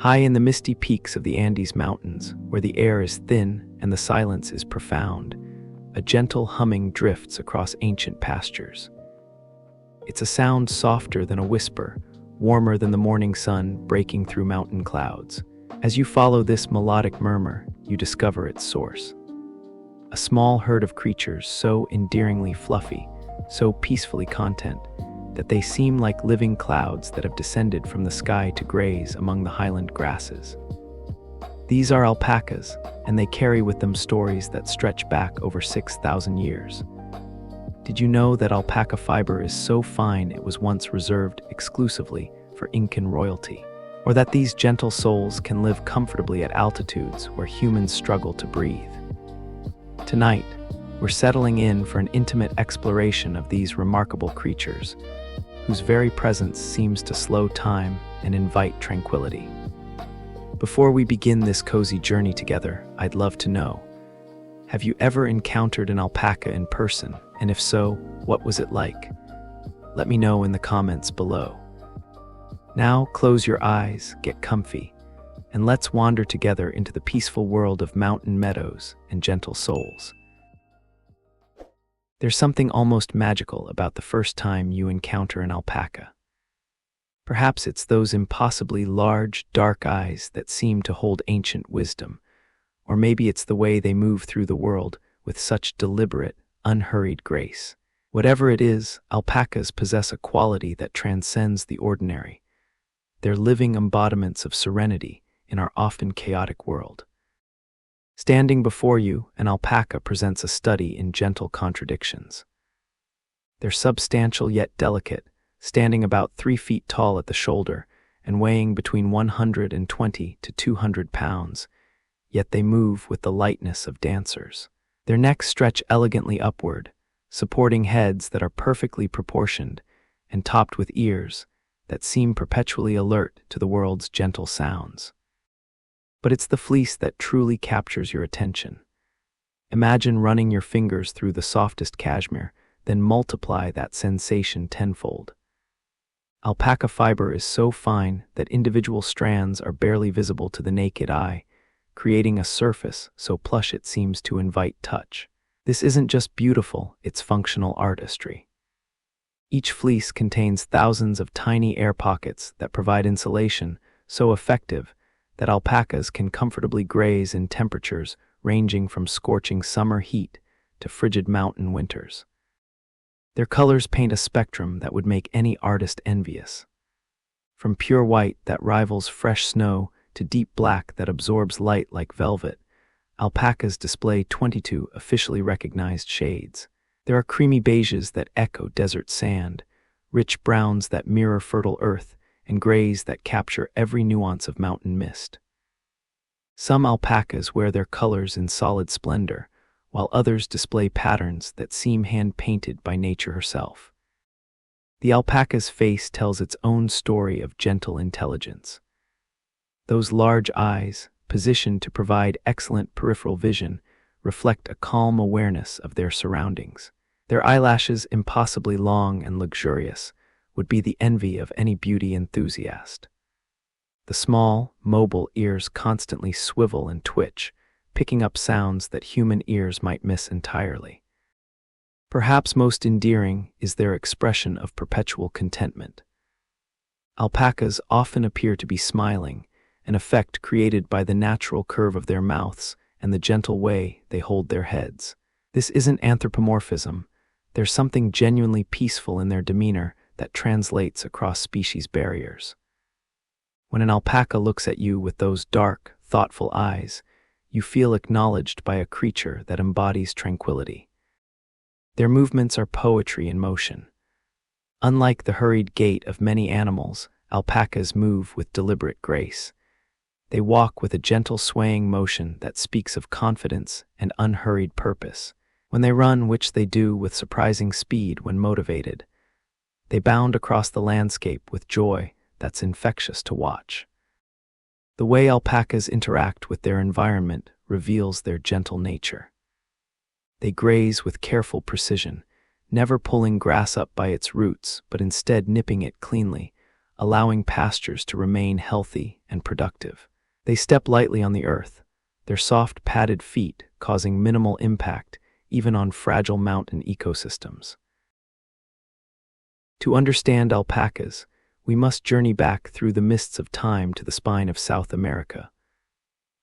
High in the misty peaks of the Andes Mountains, where the air is thin and the silence is profound, a gentle humming drifts across ancient pastures. It's a sound softer than a whisper, warmer than the morning sun breaking through mountain clouds. As you follow this melodic murmur, you discover its source. A small herd of creatures so endearingly fluffy, so peacefully content, that they seem like living clouds that have descended from the sky to graze among the highland grasses. These are alpacas, and they carry with them stories that stretch back over 6,000 years. Did you know that alpaca fiber is so fine it was once reserved exclusively for Incan royalty? Or that these gentle souls can live comfortably at altitudes where humans struggle to breathe? Tonight, we're settling in for an intimate exploration of these remarkable creatures, whose very presence seems to slow time and invite tranquility. Before we begin this cozy journey together, I'd love to know, have you ever encountered an alpaca in person? And if so, what was it like? Let me know in the comments below. Now close your eyes, get comfy, and let's wander together into the peaceful world of mountain meadows and gentle souls. There's something almost magical about the first time you encounter an alpaca. Perhaps it's those impossibly large, dark eyes that seem to hold ancient wisdom, or maybe it's the way they move through the world with such deliberate, unhurried grace. Whatever it is, alpacas possess a quality that transcends the ordinary. They're living embodiments of serenity in our often chaotic world. Standing before you, an alpaca presents a study in gentle contradictions. They're substantial yet delicate, standing about 3 feet tall at the shoulder and weighing between 120 to 200 pounds, yet they move with the lightness of dancers. Their necks stretch elegantly upward, supporting heads that are perfectly proportioned and topped with ears that seem perpetually alert to the world's gentle sounds. But it's the fleece that truly captures your attention. Imagine running your fingers through the softest cashmere, then multiply that sensation tenfold. Alpaca fiber is so fine that individual strands are barely visible to the naked eye, creating a surface so plush it seems to invite touch. This isn't just beautiful, it's functional artistry. Each fleece contains thousands of tiny air pockets that provide insulation so effective that alpacas can comfortably graze in temperatures ranging from scorching summer heat to frigid mountain winters. Their colors paint a spectrum that would make any artist envious. From pure white that rivals fresh snow to deep black that absorbs light like velvet, alpacas display 22 officially recognized shades. There are creamy beiges that echo desert sand, rich browns that mirror fertile earth, and grays that capture every nuance of mountain mist. Some alpacas wear their colors in solid splendor, while others display patterns that seem hand-painted by nature herself. The alpaca's face tells its own story of gentle intelligence. Those large eyes, positioned to provide excellent peripheral vision, reflect a calm awareness of their surroundings. Their eyelashes, impossibly long and luxurious, would be the envy of any beauty enthusiast. The small, mobile ears constantly swivel and twitch, picking up sounds that human ears might miss entirely. Perhaps most endearing is their expression of perpetual contentment. Alpacas often appear to be smiling, an effect created by the natural curve of their mouths and the gentle way they hold their heads. This isn't anthropomorphism. There's something genuinely peaceful in their demeanor that translates across species barriers. When an alpaca looks at you with those dark, thoughtful eyes, you feel acknowledged by a creature that embodies tranquility. Their movements are poetry in motion. Unlike the hurried gait of many animals, alpacas move with deliberate grace. They walk with a gentle swaying motion that speaks of confidence and unhurried purpose. When they run, which they do with surprising speed when motivated, they bound across the landscape with joy that's infectious to watch. The way alpacas interact with their environment reveals their gentle nature. They graze with careful precision, never pulling grass up by its roots, but instead nipping it cleanly, allowing pastures to remain healthy and unproductive. They step lightly on the earth, their soft padded feet causing minimal impact even on fragile mountain ecosystems. To understand alpacas, we must journey back through the mists of time to the spine of South America,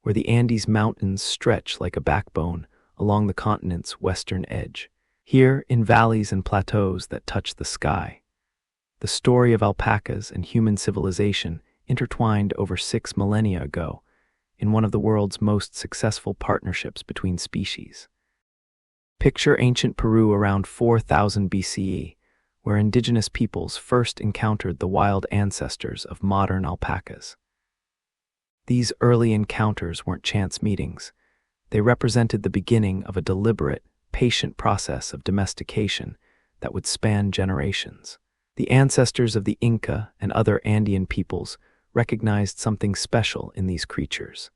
where the Andes Mountains stretch like a backbone along the continent's western edge. Here, in valleys and plateaus that touch the sky, the story of alpacas and human civilization intertwined over 6 millennia ago in one of the world's most successful partnerships between species. Picture ancient Peru around 4000 BCE, where indigenous peoples first encountered the wild ancestors of modern alpacas. These early encounters weren't chance meetings. They represented the beginning of a deliberate, patient process of domestication that would span generations. The ancestors of the Inca and other Andean peoples recognized something special in these creatures.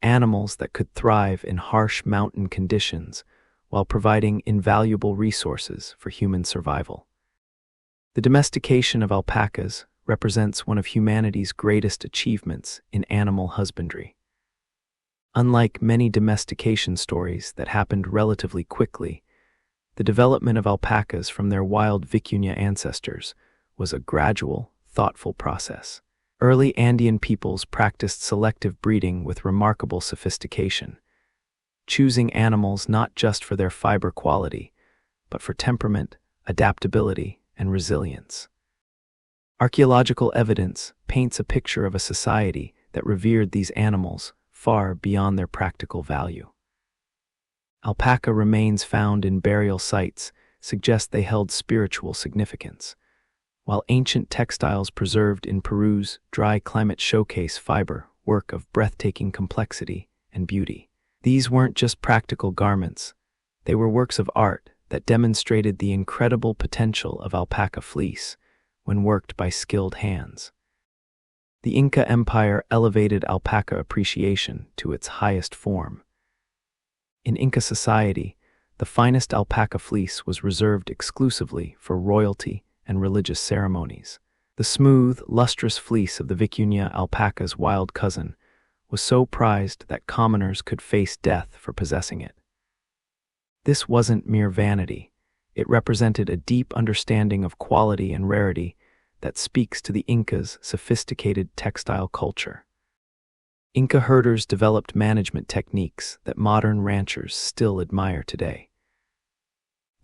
Animals that could thrive in harsh mountain conditions while providing invaluable resources for human survival. The domestication of alpacas represents one of humanity's greatest achievements in animal husbandry. Unlike many domestication stories that happened relatively quickly, the development of alpacas from their wild vicuña ancestors was a gradual, thoughtful process. Early Andean peoples practiced selective breeding with remarkable sophistication, choosing animals not just for their fiber quality, but for temperament, adaptability, and resilience. Archaeological evidence paints a picture of a society that revered these animals far beyond their practical value. Alpaca remains found in burial sites suggest they held spiritual significance, while ancient textiles preserved in Peru's dry climate showcase fiber work of breathtaking complexity and beauty. These weren't just practical garments, they were works of art that demonstrated the incredible potential of alpaca fleece when worked by skilled hands. The Inca Empire elevated alpaca appreciation to its highest form. In Inca society, the finest alpaca fleece was reserved exclusively for royalty and religious ceremonies. The smooth, lustrous fleece of the vicuña alpaca's wild cousin was so prized that commoners could face death for possessing it. This wasn't mere vanity. It represented a deep understanding of quality and rarity that speaks to the Incas' sophisticated textile culture. Inca herders developed management techniques that modern ranchers still admire today.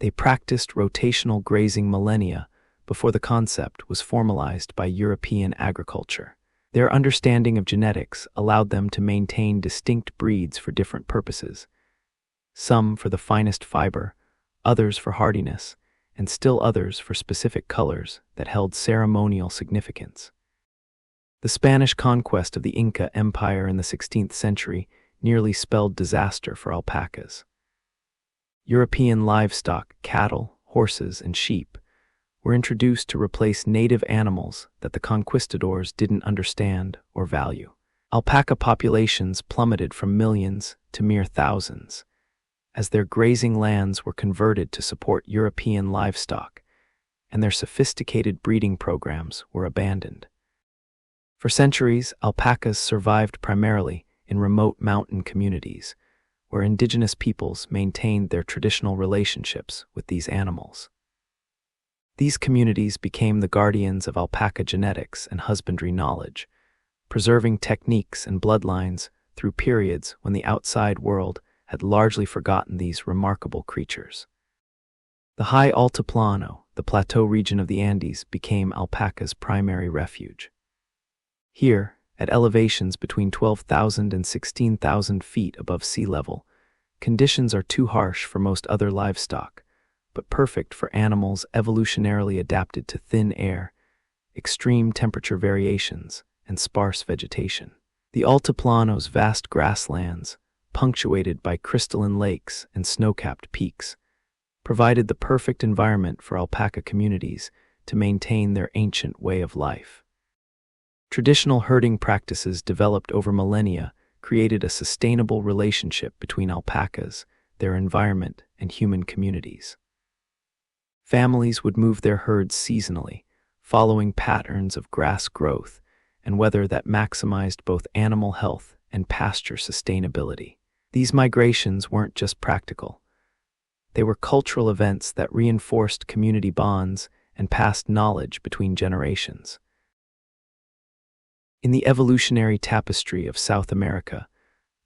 They practiced rotational grazing millennia before the concept was formalized by European agriculture. Their understanding of genetics allowed them to maintain distinct breeds for different purposes, some for the finest fiber, others for hardiness, and still others for specific colors that held ceremonial significance. The Spanish conquest of the Inca Empire in the 16th century nearly spelled disaster for alpacas. European livestock, cattle, horses, and sheep, were introduced to replace native animals that the conquistadors didn't understand or value. Alpaca populations plummeted from millions to mere thousands, as their grazing lands were converted to support European livestock, and their sophisticated breeding programs were abandoned. For centuries, alpacas survived primarily in remote mountain communities, where indigenous peoples maintained their traditional relationships with these animals. These communities became the guardians of alpaca genetics and husbandry knowledge, preserving techniques and bloodlines through periods when the outside world had largely forgotten these remarkable creatures. The high Altiplano, the plateau region of the Andes, became alpaca's primary refuge. Here, at elevations between 12,000 and 16,000 feet above sea level, conditions are too harsh for most other livestock, but perfect for animals evolutionarily adapted to thin air, extreme temperature variations, and sparse vegetation. The Altiplano's vast grasslands, punctuated by crystalline lakes and snow-capped peaks, provided the perfect environment for alpaca communities to maintain their ancient way of life. Traditional herding practices developed over millennia created a sustainable relationship between alpacas, their environment, and human communities. Families would move their herds seasonally, following patterns of grass growth and weather that maximized both animal health and pasture sustainability. These migrations weren't just practical. They were cultural events that reinforced community bonds and passed knowledge between generations. In the evolutionary tapestry of South America,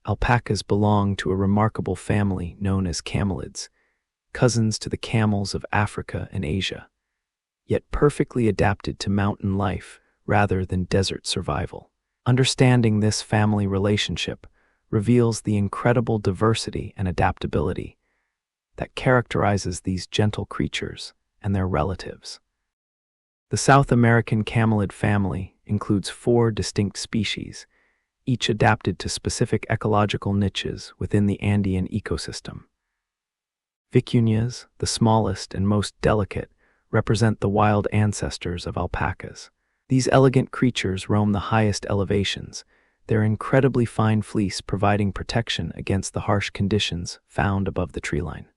alpacas belong to a remarkable family known as camelids, cousins to the camels of Africa and Asia, yet perfectly adapted to mountain life rather than desert survival. Understanding this family relationship reveals the incredible diversity and adaptability that characterizes these gentle creatures and their relatives. The South American camelid family includes 4 distinct species, each adapted to specific ecological niches within the Andean ecosystem. Vicuñas, the smallest and most delicate, represent the wild ancestors of alpacas. These elegant creatures roam the highest elevations, their incredibly fine fleece providing protection against the harsh conditions found above the treeline.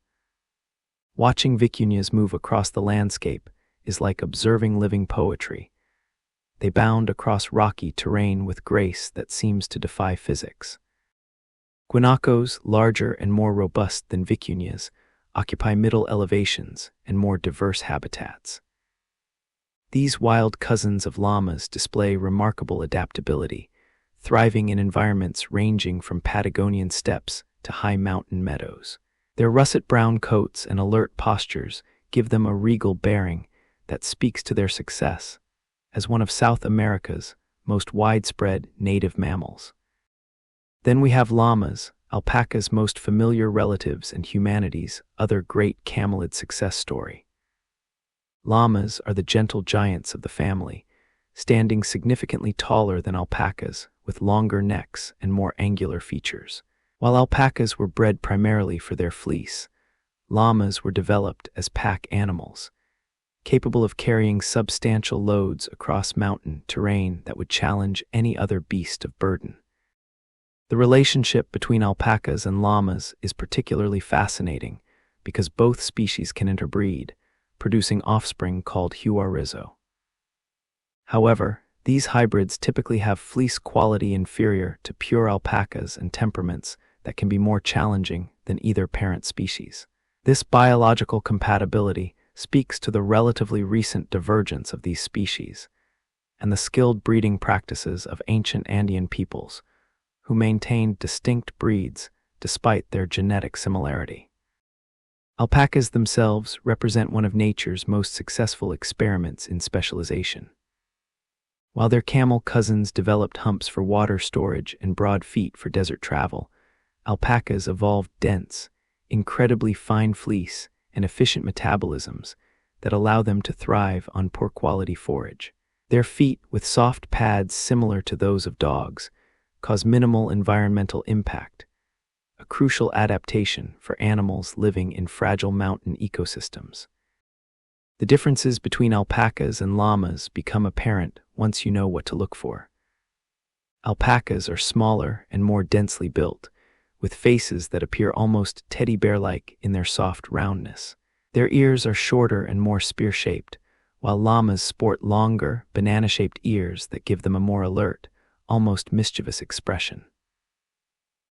Watching vicuñas move across the landscape is like observing living poetry. They bound across rocky terrain with grace that seems to defy physics. Guanacos, larger and more robust than vicuñas, occupy middle elevations and more diverse habitats. These wild cousins of llamas display remarkable adaptability, thriving in environments ranging from Patagonian steppes to high mountain meadows. Their russet-brown coats and alert postures give them a regal bearing that speaks to their success as one of South America's most widespread native mammals. Then we have llamas, alpacas' most familiar relatives and humanity's other great camelid success story. Llamas are the gentle giants of the family, standing significantly taller than alpacas with longer necks and more angular features. While alpacas were bred primarily for their fleece, llamas were developed as pack animals, capable of carrying substantial loads across mountain terrain that would challenge any other beast of burden. The relationship between alpacas and llamas is particularly fascinating because both species can interbreed, producing offspring called huarizo. However, these hybrids typically have fleece quality inferior to pure alpacas and temperaments that can be more challenging than either parent species. This biological compatibility speaks to the relatively recent divergence of these species and the skilled breeding practices of ancient Andean peoples, who maintained distinct breeds despite their genetic similarity. Alpacas themselves represent one of nature's most successful experiments in specialization. While their camel cousins developed humps for water storage and broad feet for desert travel, alpacas evolved dense, incredibly fine fleece and efficient metabolisms that allow them to thrive on poor-quality forage. Their feet, with soft pads similar to those of dogs, cause minimal environmental impact, a crucial adaptation for animals living in fragile mountain ecosystems. The differences between alpacas and llamas become apparent once you know what to look for. Alpacas are smaller and more densely built, with faces that appear almost teddy bear-like in their soft roundness. Their ears are shorter and more spear-shaped, while llamas sport longer, banana-shaped ears that give them a more alert, almost mischievous expression.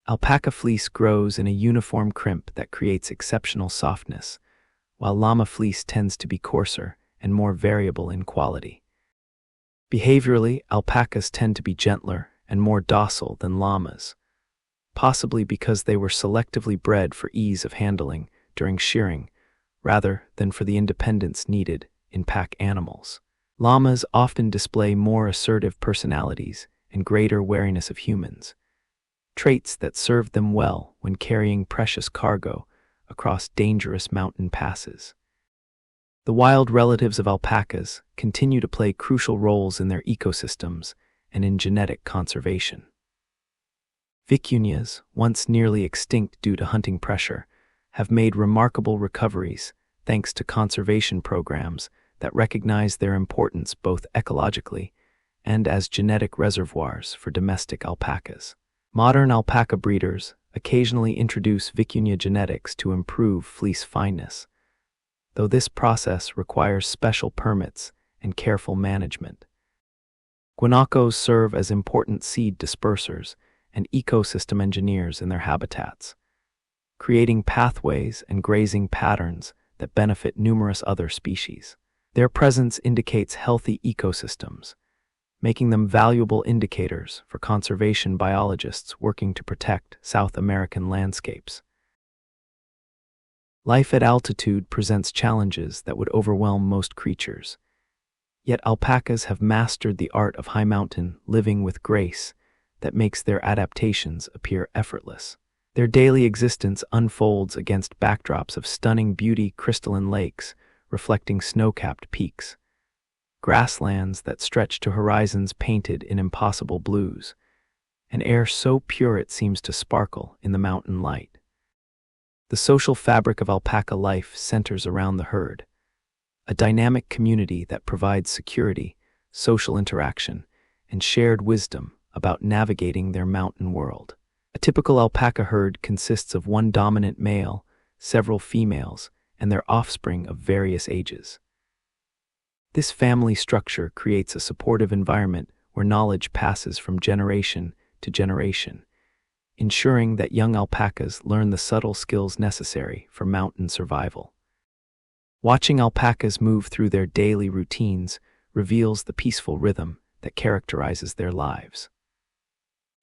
Alpaca fleece grows in a uniform crimp that creates exceptional softness, while llama fleece tends to be coarser and more variable in quality. Behaviorally, alpacas tend to be gentler and more docile than llamas, possibly because they were selectively bred for ease of handling during shearing, rather than for the independence needed in pack animals. Llamas often display more assertive personalities and greater wariness of humans, traits that served them well when carrying precious cargo across dangerous mountain passes. The wild relatives of alpacas continue to play crucial roles in their ecosystems and in genetic conservation. Vicuñas, once nearly extinct due to hunting pressure, have made remarkable recoveries thanks to conservation programs that recognize their importance both ecologically and as genetic reservoirs for domestic alpacas. Modern alpaca breeders occasionally introduce vicuña genetics to improve fleece fineness, though this process requires special permits and careful management. Guanacos serve as important seed dispersers and ecosystem engineers in their habitats, creating pathways and grazing patterns that benefit numerous other species. Their presence indicates healthy ecosystems, making them valuable indicators for conservation biologists working to protect South American landscapes. Life at altitude presents challenges that would overwhelm most creatures. Yet alpacas have mastered the art of high mountain living with grace that makes their adaptations appear effortless. Their daily existence unfolds against backdrops of stunning beauty, crystalline lakes reflecting snow-capped peaks, grasslands that stretch to horizons painted in impossible blues, and air so pure it seems to sparkle in the mountain light. The social fabric of alpaca life centers around the herd, a dynamic community that provides security, social interaction, and shared wisdom about navigating their mountain world. A typical alpaca herd consists of one dominant male, several females, and their offspring of various ages. This family structure creates a supportive environment where knowledge passes from generation to generation, ensuring that young alpacas learn the subtle skills necessary for mountain survival. Watching alpacas move through their daily routines reveals the peaceful rhythm that characterizes their lives.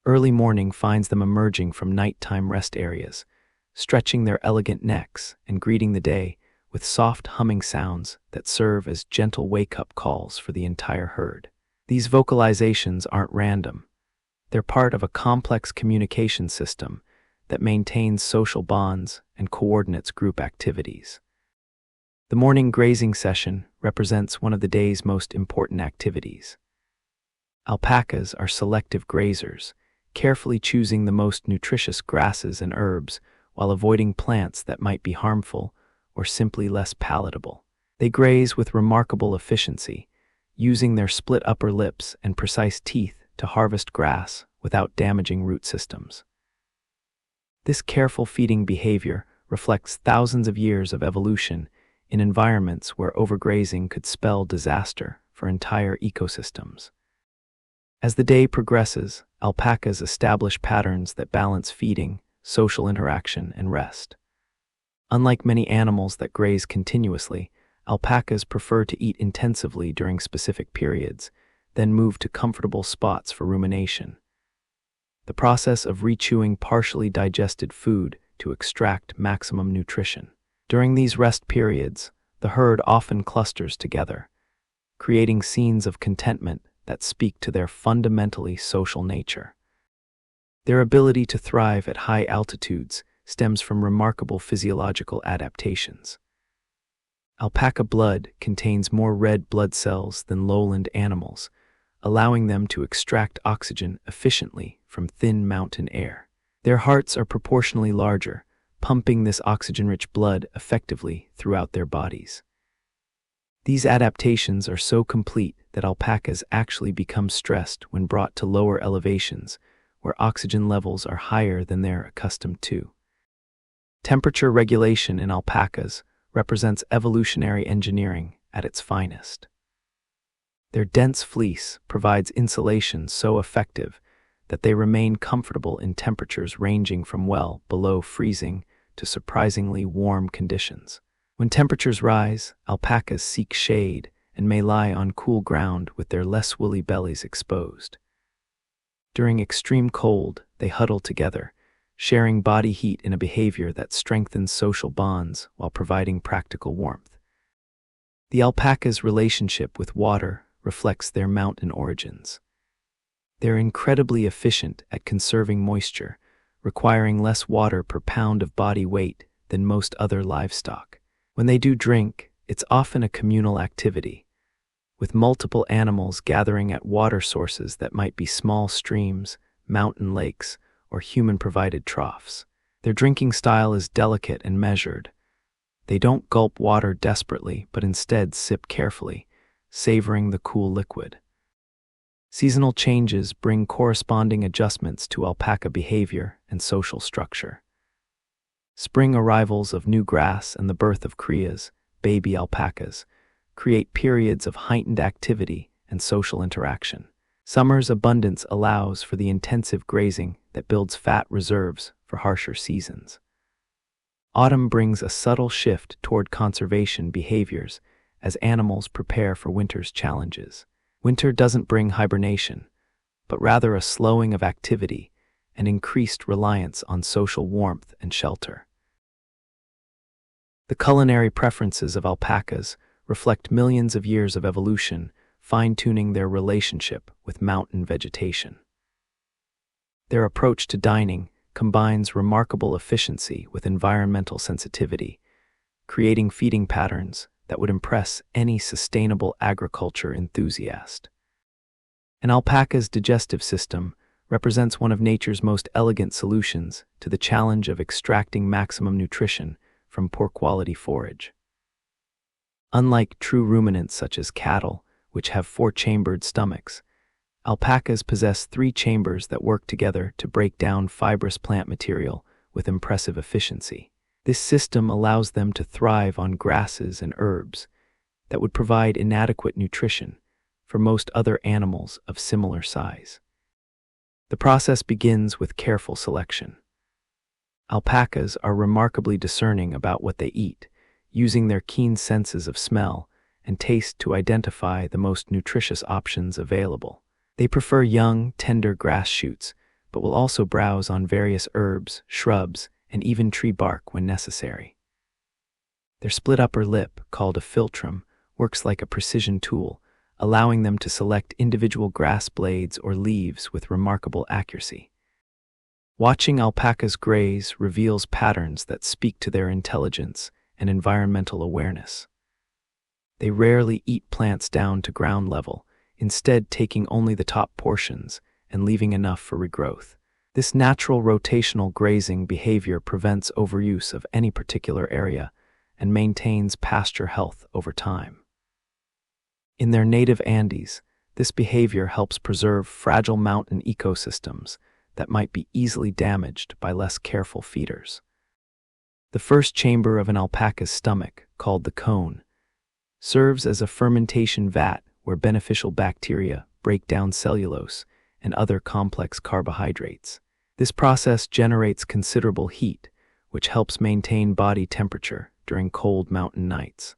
Early morning finds them emerging from nighttime rest areas, stretching their elegant necks and greeting the day with soft humming sounds that serve as gentle wake-up calls for the entire herd. These vocalizations aren't random. They're part of a complex communication system that maintains social bonds and coordinates group activities. The morning grazing session represents one of the day's most important activities. Alpacas are selective grazers, carefully choosing the most nutritious grasses and herbs while avoiding plants that might be harmful or simply less palatable. They graze with remarkable efficiency, using their split upper lips and precise teeth to harvest grass without damaging root systems. This careful feeding behavior reflects thousands of years of evolution in environments where overgrazing could spell disaster for entire ecosystems. As the day progresses, alpacas establish patterns that balance feeding, social interaction, and rest. Unlike many animals that graze continuously, alpacas prefer to eat intensively during specific periods, then move to comfortable spots for rumination. The process of rechewing partially digested food to extract maximum nutrition. During these rest periods, the herd often clusters together, creating scenes of contentment that speak to their fundamentally social nature. Their ability to thrive at high altitudes stems from remarkable physiological adaptations. Alpaca blood contains more red blood cells than lowland animals, allowing them to extract oxygen efficiently from thin mountain air. Their hearts are proportionally larger, pumping this oxygen-rich blood effectively throughout their bodies. These adaptations are so complete that alpacas actually become stressed when brought to lower elevations, where oxygen levels are higher than they're accustomed to. Temperature regulation in alpacas represents evolutionary engineering at its finest. Their dense fleece provides insulation so effective that they remain comfortable in temperatures ranging from well below freezing to surprisingly warm conditions. When temperatures rise, alpacas seek shade and may lie on cool ground with their less woolly bellies exposed. During extreme cold, they huddle together, sharing body heat in a behavior that strengthens social bonds while providing practical warmth. The alpaca's relationship with water reflects their mountain origins. They're incredibly efficient at conserving moisture, requiring less water per pound of body weight than most other livestock. When they do drink, it's often a communal activity, with multiple animals gathering at water sources that might be small streams, mountain lakes, or human-provided troughs. Their drinking style is delicate and measured. They don't gulp water desperately, but instead sip carefully, savoring the cool liquid. Seasonal changes bring corresponding adjustments to alpaca behavior and social structure. Spring arrivals of new grass and the birth of crias, baby alpacas, create periods of heightened activity and social interaction. Summer's abundance allows for the intensive grazing that builds fat reserves for harsher seasons. Autumn brings a subtle shift toward conservation behaviors as animals prepare for winter's challenges. Winter doesn't bring hibernation, but rather a slowing of activity and increased reliance on social warmth and shelter. The culinary preferences of alpacas reflect millions of years of evolution, fine-tuning their relationship with mountain vegetation. Their approach to dining combines remarkable efficiency with environmental sensitivity, creating feeding patterns that would impress any sustainable agriculture enthusiast. An alpaca's digestive system represents one of nature's most elegant solutions to the challenge of extracting maximum nutrition from poor-quality forage. Unlike true ruminants such as cattle, which have four-chambered stomachs, alpacas possess three chambers that work together to break down fibrous plant material with impressive efficiency. This system allows them to thrive on grasses and herbs that would provide inadequate nutrition for most other animals of similar size. The process begins with careful selection. Alpacas are remarkably discerning about what they eat, using their keen senses of smell and taste to identify the most nutritious options available. They prefer young, tender grass shoots, but will also browse on various herbs, shrubs, and even tree bark when necessary. Their split upper lip, called a philtrum, works like a precision tool, allowing them to select individual grass blades or leaves with remarkable accuracy. Watching alpacas graze reveals patterns that speak to their intelligence and environmental awareness. They rarely eat plants down to ground level, instead taking only the top portions and leaving enough for regrowth. This natural rotational grazing behavior prevents overuse of any particular area and maintains pasture health over time. In their native Andes, this behavior helps preserve fragile mountain ecosystems that might be easily damaged by less careful feeders. The first chamber of an alpaca's stomach, called the cone, serves as a fermentation vat where beneficial bacteria break down cellulose and other complex carbohydrates. This process generates considerable heat, which helps maintain body temperature during cold mountain nights.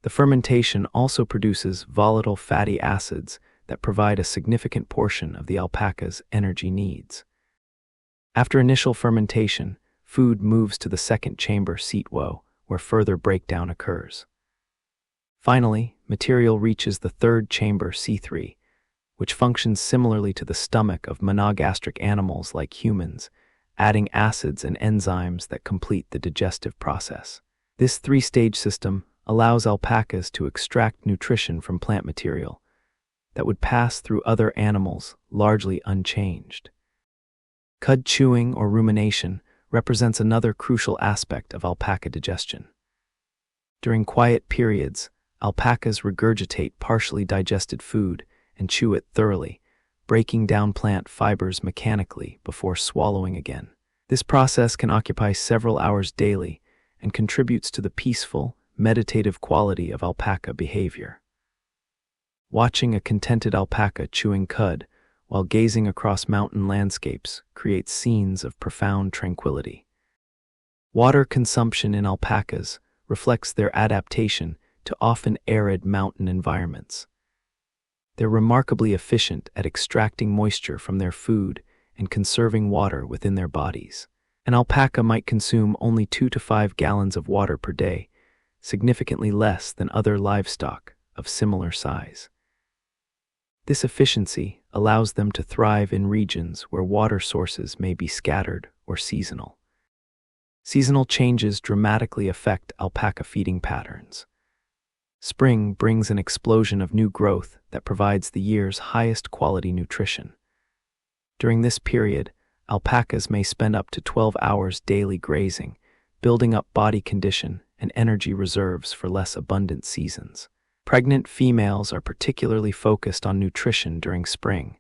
The fermentation also produces volatile fatty acids that provide a significant portion of the alpaca's energy needs. After initial fermentation, food moves to the second chamber, sitwo, where further breakdown occurs. Finally, material reaches the third chamber, C3, which functions similarly to the stomach of monogastric animals like humans, adding acids and enzymes that complete the digestive process. This three-stage system allows alpacas to extract nutrition from plant material that would pass through other animals largely unchanged. Cud chewing or rumination represents another crucial aspect of alpaca digestion. During quiet periods, alpacas regurgitate partially digested food and chew it thoroughly, breaking down plant fibers mechanically before swallowing again. This process can occupy several hours daily and contributes to the peaceful, meditative quality of alpaca behavior. Watching a contented alpaca chewing cud while gazing across mountain landscapes creates scenes of profound tranquility. Water consumption in alpacas reflects their adaptation to often arid mountain environments. They're remarkably efficient at extracting moisture from their food and conserving water within their bodies. An alpaca might consume only 2 to 5 gallons of water per day, significantly less than other livestock of similar size. This efficiency allows them to thrive in regions where water sources may be scattered or seasonal. Seasonal changes dramatically affect alpaca feeding patterns. Spring brings an explosion of new growth that provides the year's highest quality nutrition. During this period, alpacas may spend up to 12 hours daily grazing, building up body condition and energy reserves for less abundant seasons. Pregnant females are particularly focused on nutrition during spring,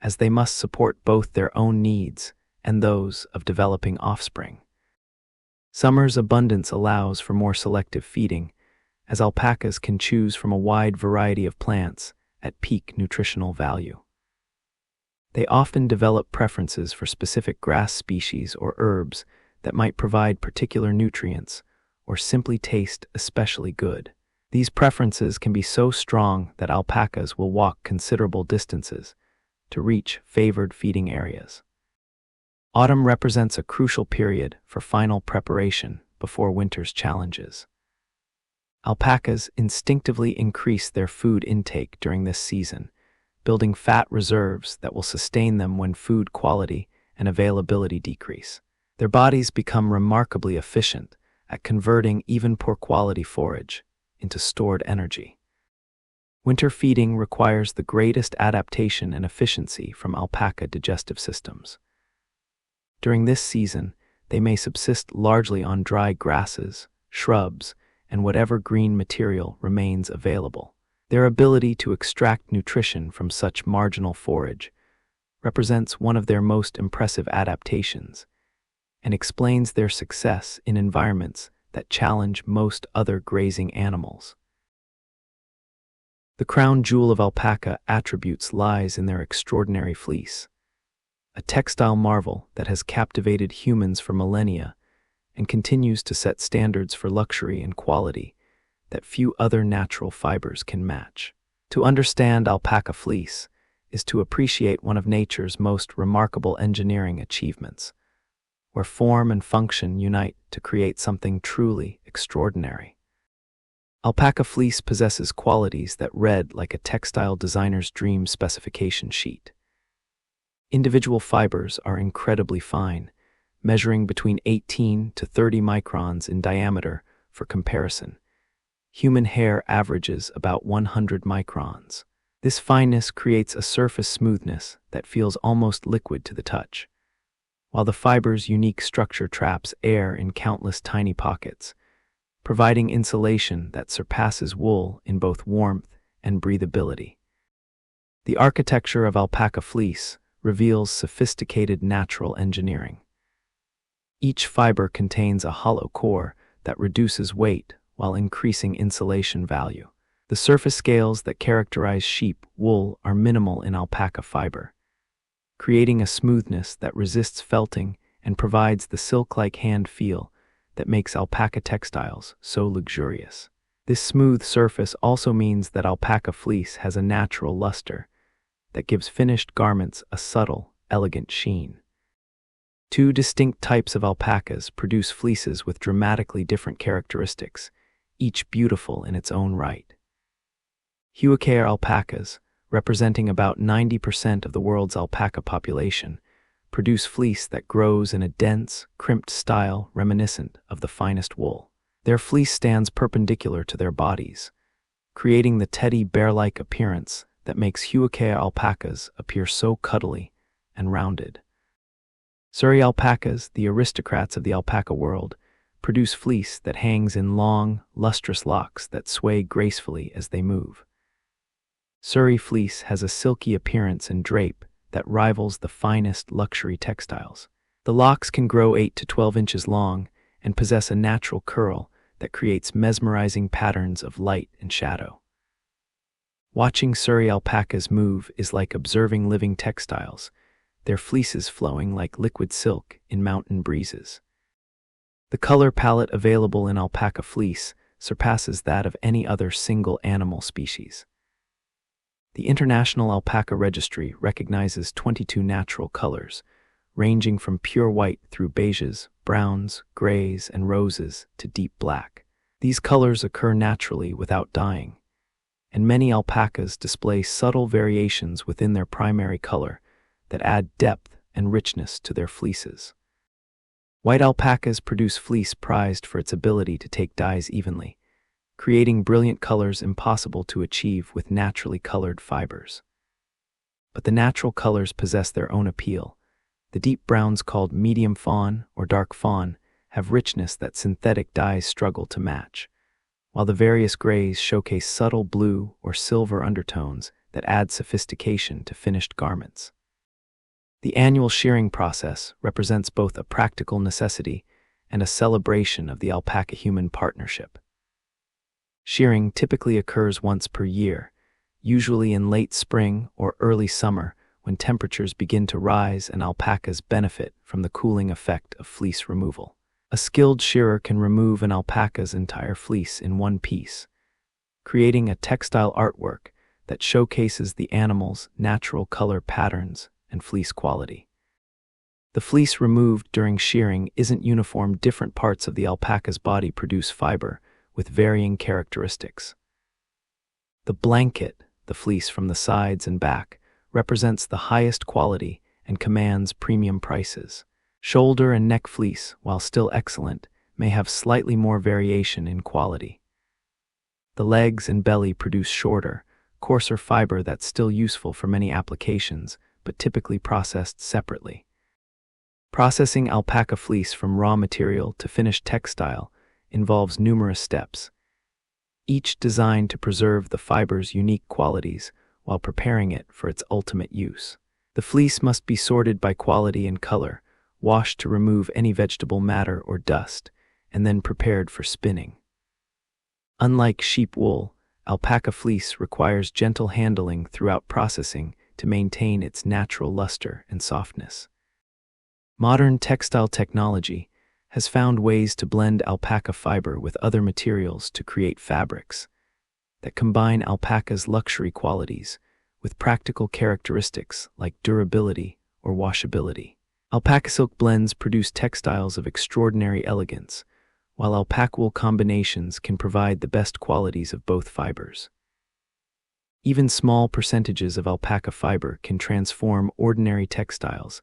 as they must support both their own needs and those of developing offspring. Summer's abundance allows for more selective feeding, as alpacas can choose from a wide variety of plants at peak nutritional value. They often develop preferences for specific grass species or herbs that might provide particular nutrients or simply taste especially good. These preferences can be so strong that alpacas will walk considerable distances to reach favored feeding areas. Autumn represents a crucial period for final preparation before winter's challenges. Alpacas instinctively increase their food intake during this season, building fat reserves that will sustain them when food quality and availability decrease. Their bodies become remarkably efficient at converting even poor quality forage into stored energy. Winter feeding requires the greatest adaptation and efficiency from alpaca digestive systems. During this season, they may subsist largely on dry grasses, shrubs, and whatever green material remains available. Their ability to extract nutrition from such marginal forage represents one of their most impressive adaptations and explains their success in environments that challenge most other grazing animals. The crown jewel of alpaca attributes lies in their extraordinary fleece, a textile marvel that has captivated humans for millennia and continues to set standards for luxury and quality that few other natural fibers can match. To understand alpaca fleece is to appreciate one of nature's most remarkable engineering achievements, where form and function unite to create something truly extraordinary. Alpaca fleece possesses qualities that read like a textile designer's dream specification sheet. Individual fibers are incredibly fine, measuring between 18 to 30 microns in diameter. For comparison, human hair averages about 100 microns. This fineness creates a surface smoothness that feels almost liquid to the touch, while the fiber's unique structure traps air in countless tiny pockets, providing insulation that surpasses wool in both warmth and breathability. The architecture of alpaca fleece reveals sophisticated natural engineering. Each fiber contains a hollow core that reduces weight while increasing insulation value. The surface scales that characterize sheep wool are minimal in alpaca fiber, creating a smoothness that resists felting and provides the silk-like hand feel that makes alpaca textiles so luxurious. This smooth surface also means that alpaca fleece has a natural luster that gives finished garments a subtle, elegant sheen. Two distinct types of alpacas produce fleeces with dramatically different characteristics, each beautiful in its own right. Huacair alpacas, representing about 90% of the world's alpaca population, produce fleece that grows in a dense, crimped style reminiscent of the finest wool. Their fleece stands perpendicular to their bodies, creating the teddy bear-like appearance that makes Huacair alpacas appear so cuddly and rounded. Surrey alpacas, the aristocrats of the alpaca world, produce fleece that hangs in long, lustrous locks that sway gracefully as they move. Surrey fleece has a silky appearance and drape that rivals the finest luxury textiles. The locks can grow 8 to 12 inches long and possess a natural curl that creates mesmerizing patterns of light and shadow. Watching Surrey alpacas move is like observing living textiles, their fleeces flowing like liquid silk in mountain breezes. The color palette available in alpaca fleece surpasses that of any other single animal species. The International Alpaca Registry recognizes 22 natural colors, ranging from pure white through beiges, browns, grays, and roses to deep black. These colors occur naturally without dyeing, and many alpacas display subtle variations within their primary color that add depth and richness to their fleeces. White alpacas produce fleece prized for its ability to take dyes evenly, creating brilliant colors impossible to achieve with naturally colored fibers. But the natural colors possess their own appeal. The deep browns called medium fawn or dark fawn have richness that synthetic dyes struggle to match, while the various grays showcase subtle blue or silver undertones that add sophistication to finished garments. The annual shearing process represents both a practical necessity and a celebration of the alpaca-human partnership. Shearing typically occurs once per year, usually in late spring or early summer when temperatures begin to rise and alpacas benefit from the cooling effect of fleece removal. A skilled shearer can remove an alpaca's entire fleece in one piece, creating a textile artwork that showcases the animal's natural color patterns and fleece quality. The fleece removed during shearing isn't uniform. Different parts of the alpaca's body produce fiber with varying characteristics. The blanket, the fleece from the sides and back, represents the highest quality and commands premium prices. Shoulder and neck fleece, while still excellent, may have slightly more variation in quality. The legs and belly produce shorter, coarser fiber that's still useful for many applications, but typically processed separately. Processing alpaca fleece from raw material to finished textile involves numerous steps, each designed to preserve the fiber's unique qualities while preparing it for its ultimate use. The fleece must be sorted by quality and color, washed to remove any vegetable matter or dust, and then prepared for spinning. Unlike sheep wool, alpaca fleece requires gentle handling throughout processing to maintain its natural luster and softness. Modern textile technology has found ways to blend alpaca fiber with other materials to create fabrics that combine alpaca's luxury qualities with practical characteristics like durability or washability. Alpaca silk blends produce textiles of extraordinary elegance, while alpaca wool combinations can provide the best qualities of both fibers. Even small percentages of alpaca fiber can transform ordinary textiles,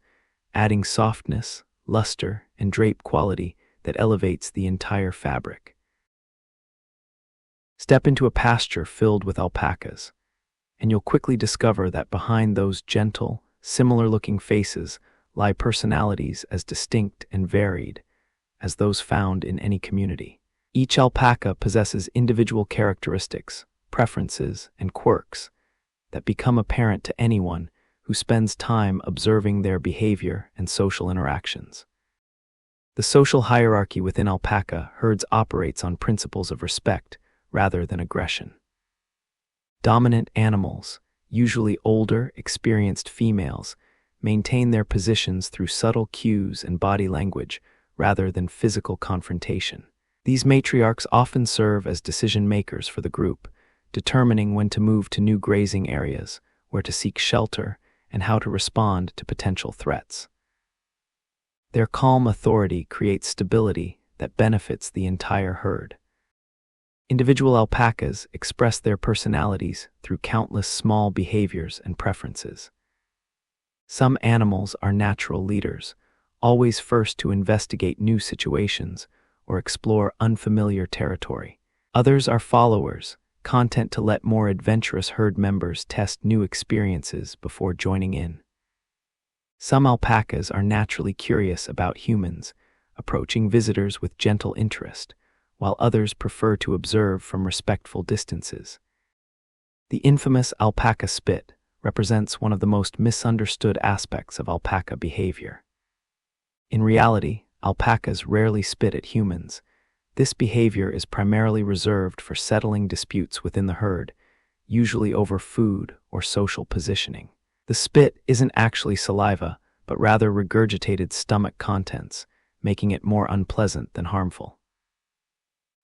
adding softness, luster, and drape quality that elevates the entire fabric. Step into a pasture filled with alpacas, and you'll quickly discover that behind those gentle, similar-looking faces lie personalities as distinct and varied as those found in any community. Each alpaca possesses individual characteristics, preferences, and quirks that become apparent to anyone who spends time observing their behavior and social interactions. The social hierarchy within alpaca herds operates on principles of respect rather than aggression. Dominant animals, usually older, experienced females, maintain their positions through subtle cues and body language rather than physical confrontation. These matriarchs often serve as decision-makers for the group, determining when to move to new grazing areas, where to seek shelter, and how to respond to potential threats. Their calm authority creates stability that benefits the entire herd. Individual alpacas express their personalities through countless small behaviors and preferences. Some animals are natural leaders, always first to investigate new situations or explore unfamiliar territory. Others are followers, content to let more adventurous herd members test new experiences before joining in. Some alpacas are naturally curious about humans, approaching visitors with gentle interest, while others prefer to observe from respectful distances. The infamous alpaca spit represents one of the most misunderstood aspects of alpaca behavior. In reality, alpacas rarely spit at humans. This behavior is primarily reserved for settling disputes within the herd, usually over food or social positioning. The spit isn't actually saliva, but rather regurgitated stomach contents, making it more unpleasant than harmful.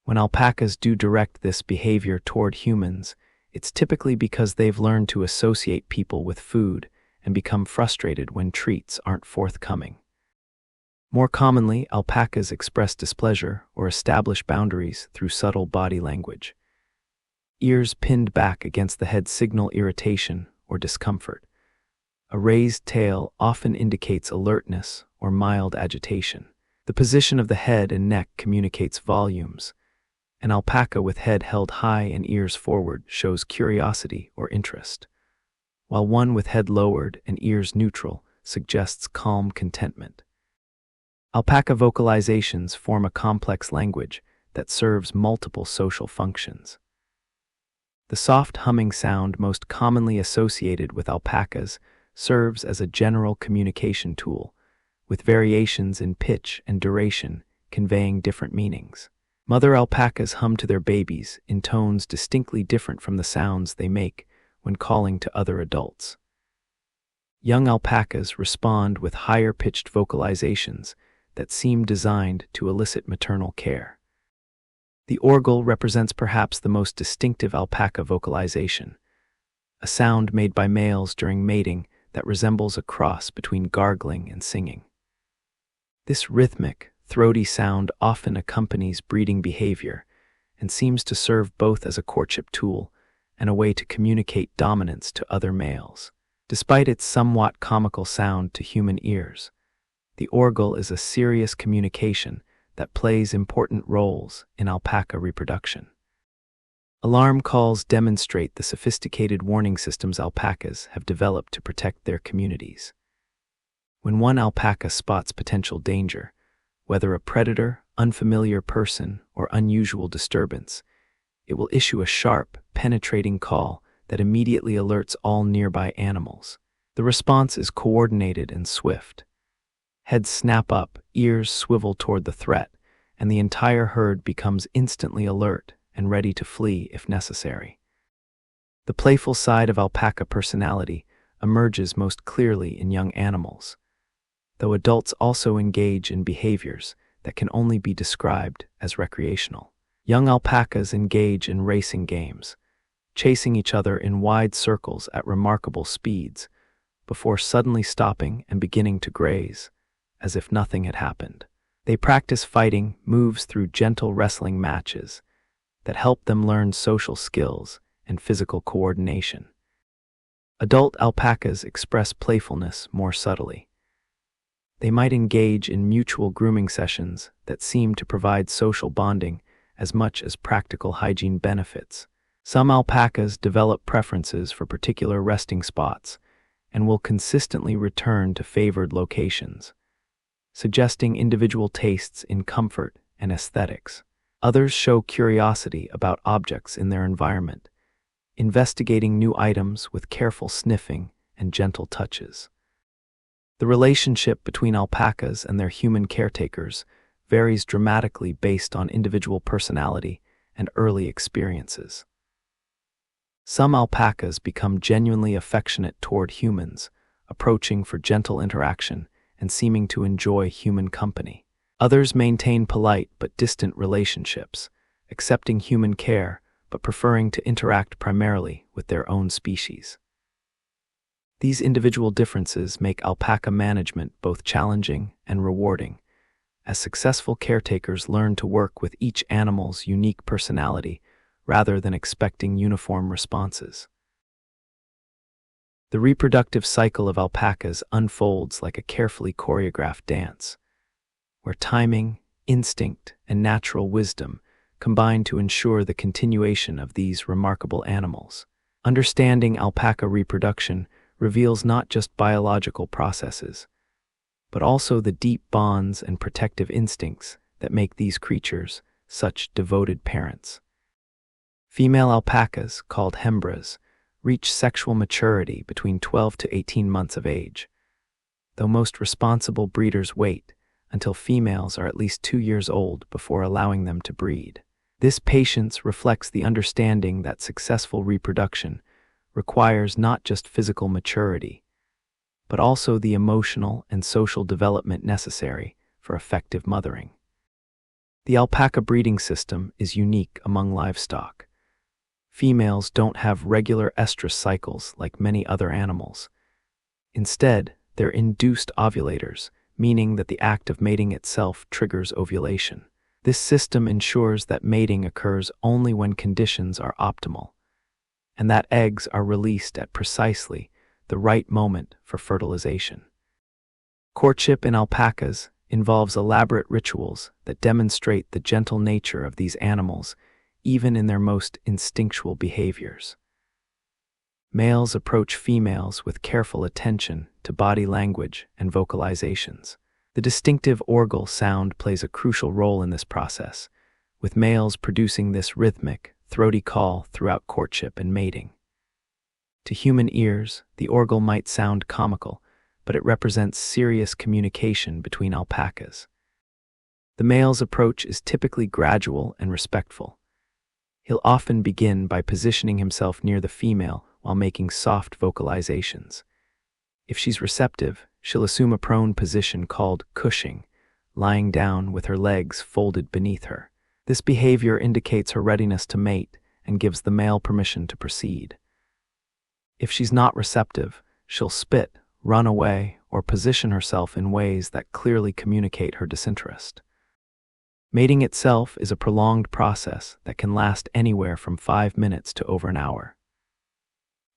When alpacas do direct this behavior toward humans, it's typically because they've learned to associate people with food and become frustrated when treats aren't forthcoming. More commonly, alpacas express displeasure or establish boundaries through subtle body language. Ears pinned back against the head signal irritation or discomfort. A raised tail often indicates alertness or mild agitation. The position of the head and neck communicates volumes. An alpaca with head held high and ears forward shows curiosity or interest, while one with head lowered and ears neutral suggests calm contentment. Alpaca vocalizations form a complex language that serves multiple social functions. The soft humming sound most commonly associated with alpacas serves as a general communication tool, with variations in pitch and duration conveying different meanings. Mother alpacas hum to their babies in tones distinctly different from the sounds they make when calling to other adults. Young alpacas respond with higher-pitched vocalizations that seem designed to elicit maternal care. The orgle represents perhaps the most distinctive alpaca vocalization, a sound made by males during mating that resembles a cross between gargling and singing. This rhythmic, throaty sound often accompanies breeding behavior and seems to serve both as a courtship tool and a way to communicate dominance to other males. Despite its somewhat comical sound to human ears, the orgle is a serious communication that plays important roles in alpaca reproduction. Alarm calls demonstrate the sophisticated warning systems alpacas have developed to protect their communities. When one alpaca spots potential danger, whether a predator, unfamiliar person, or unusual disturbance, it will issue a sharp, penetrating call that immediately alerts all nearby animals. The response is coordinated and swift. Heads snap up, ears swivel toward the threat, and the entire herd becomes instantly alert and ready to flee if necessary. The playful side of alpaca personality emerges most clearly in young animals, though adults also engage in behaviors that can only be described as recreational. Young alpacas engage in racing games, chasing each other in wide circles at remarkable speeds, before suddenly stopping and beginning to graze, as if nothing had happened. They practice fighting moves through gentle wrestling matches that help them learn social skills and physical coordination. Adult alpacas express playfulness more subtly. They might engage in mutual grooming sessions that seem to provide social bonding as much as practical hygiene benefits. Some alpacas develop preferences for particular resting spots and will consistently return to favored locations, suggesting individual tastes in comfort and aesthetics. Others show curiosity about objects in their environment, investigating new items with careful sniffing and gentle touches. The relationship between alpacas and their human caretakers varies dramatically based on individual personality and early experiences. Some alpacas become genuinely affectionate toward humans, approaching for gentle interaction and seeming to enjoy human company. Others maintain polite but distant relationships, accepting human care but preferring to interact primarily with their own species. These individual differences make alpaca management both challenging and rewarding, as successful caretakers learn to work with each animal's unique personality rather than expecting uniform responses. The reproductive cycle of alpacas unfolds like a carefully choreographed dance, where timing, instinct, and natural wisdom combine to ensure the continuation of these remarkable animals. Understanding alpaca reproduction reveals not just biological processes, but also the deep bonds and protective instincts that make these creatures such devoted parents. Female alpacas, called hembras, reach sexual maturity between 12 to 18 months of age, though most responsible breeders wait until females are at least 2 years old before allowing them to breed. This patience reflects the understanding that successful reproduction requires not just physical maturity, but also the emotional and social development necessary for effective mothering. The alpaca breeding system is unique among livestock. Females don't have regular estrus cycles like many other animals. Instead, they're induced ovulators, meaning that the act of mating itself triggers ovulation. This system ensures that mating occurs only when conditions are optimal, and that eggs are released at precisely the right moment for fertilization. Courtship in alpacas involves elaborate rituals that demonstrate the gentle nature of these animals, even in their most instinctual behaviors. Males approach females with careful attention to body language and vocalizations. The distinctive orgle sound plays a crucial role in this process, with males producing this rhythmic, throaty call throughout courtship and mating. To human ears, the orgle might sound comical, but it represents serious communication between alpacas. The male's approach is typically gradual and respectful. He'll often begin by positioning himself near the female while making soft vocalizations. If she's receptive, she'll assume a prone position called cushing, lying down with her legs folded beneath her. This behavior indicates her readiness to mate and gives the male permission to proceed. If she's not receptive, she'll spit, run away, or position herself in ways that clearly communicate her disinterest. Mating itself is a prolonged process that can last anywhere from 5 minutes to over an hour.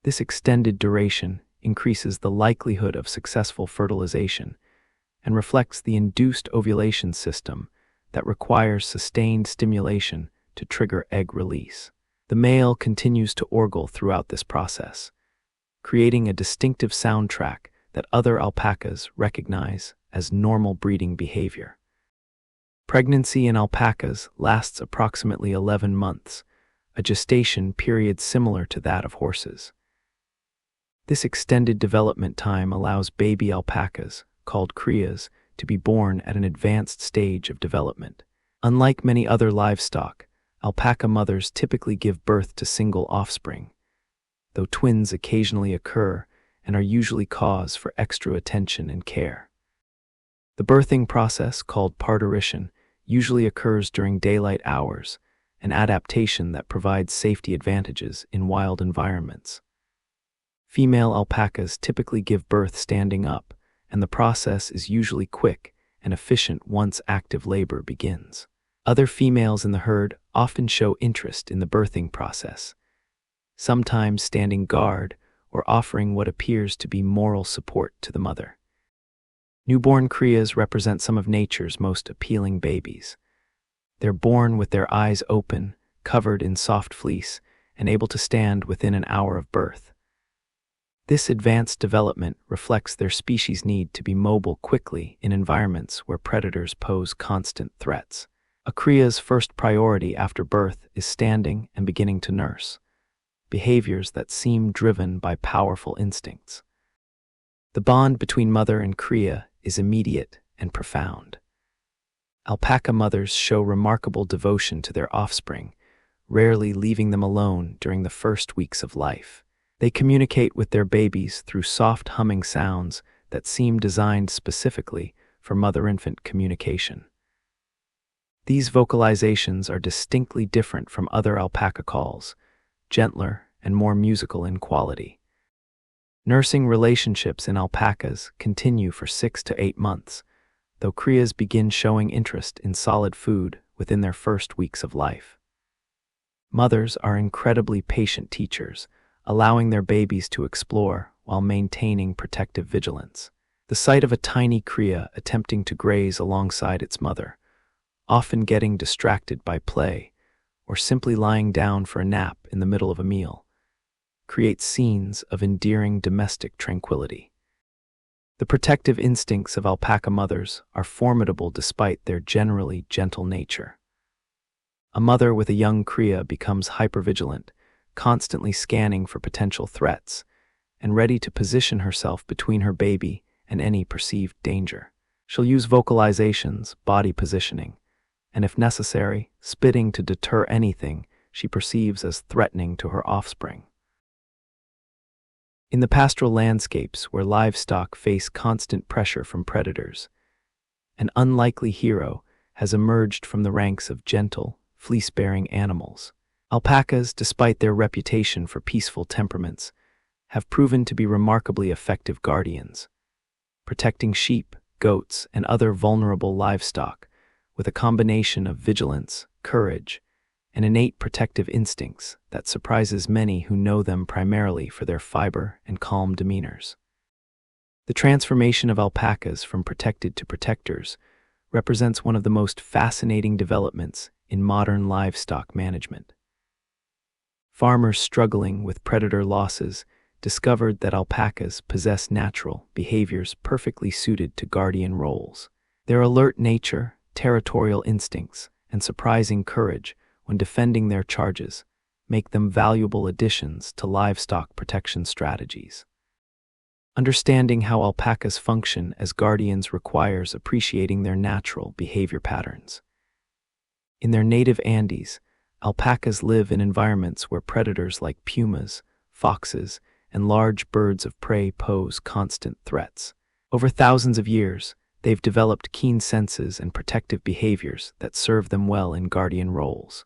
This extended duration increases the likelihood of successful fertilization and reflects the induced ovulation system that requires sustained stimulation to trigger egg release. The male continues to orgle throughout this process, creating a distinctive soundtrack that other alpacas recognize as normal breeding behavior. Pregnancy in alpacas lasts approximately 11 months, a gestation period similar to that of horses. This extended development time allows baby alpacas, called crias, to be born at an advanced stage of development. Unlike many other livestock, alpaca mothers typically give birth to single offspring, though twins occasionally occur and are usually cause for extra attention and care. The birthing process, called parturition, usually occurs during daylight hours, an adaptation that provides safety advantages in wild environments. Female alpacas typically give birth standing up, and the process is usually quick and efficient once active labor begins. Other females in the herd often show interest in the birthing process, sometimes standing guard or offering what appears to be moral support to the mother. Newborn crias represent some of nature's most appealing babies. They're born with their eyes open, covered in soft fleece, and able to stand within an hour of birth. This advanced development reflects their species' need to be mobile quickly in environments where predators pose constant threats. A cria's first priority after birth is standing and beginning to nurse, behaviors that seem driven by powerful instincts. The bond between mother and cria is immediate and profound. Alpaca mothers show remarkable devotion to their offspring, rarely leaving them alone during the first weeks of life. They communicate with their babies through soft humming sounds that seem designed specifically for mother-infant communication. These vocalizations are distinctly different from other alpaca calls, gentler and more musical in quality. Nursing relationships in alpacas continue for 6 to 8 months, though crias begin showing interest in solid food within their first weeks of life. Mothers are incredibly patient teachers, allowing their babies to explore while maintaining protective vigilance. The sight of a tiny cria attempting to graze alongside its mother, often getting distracted by play, or simply lying down for a nap in the middle of a meal, creates scenes of endearing domestic tranquility. The protective instincts of alpaca mothers are formidable despite their generally gentle nature. A mother with a young cria becomes hypervigilant, constantly scanning for potential threats, and ready to position herself between her baby and any perceived danger. She'll use vocalizations, body positioning, and if necessary, spitting to deter anything she perceives as threatening to her offspring. In the pastoral landscapes where livestock face constant pressure from predators, an unlikely hero has emerged from the ranks of gentle, fleece-bearing animals. Alpacas, despite their reputation for peaceful temperaments, have proven to be remarkably effective guardians, protecting sheep, goats, and other vulnerable livestock with a combination of vigilance, courage, and innate protective instincts that surprises many who know them primarily for their fiber and calm demeanors. The transformation of alpacas from protected to protectors represents one of the most fascinating developments in modern livestock management. Farmers struggling with predator losses discovered that alpacas possess natural behaviors perfectly suited to guardian roles. Their alert nature, territorial instincts, and surprising courage when defending their charges make them valuable additions to livestock protection strategies. Understanding how alpacas function as guardians requires appreciating their natural behavior patterns. In their native Andes, alpacas live in environments where predators like pumas, foxes, and large birds of prey pose constant threats. Over thousands of years, they've developed keen senses and protective behaviors that serve them well in guardian roles.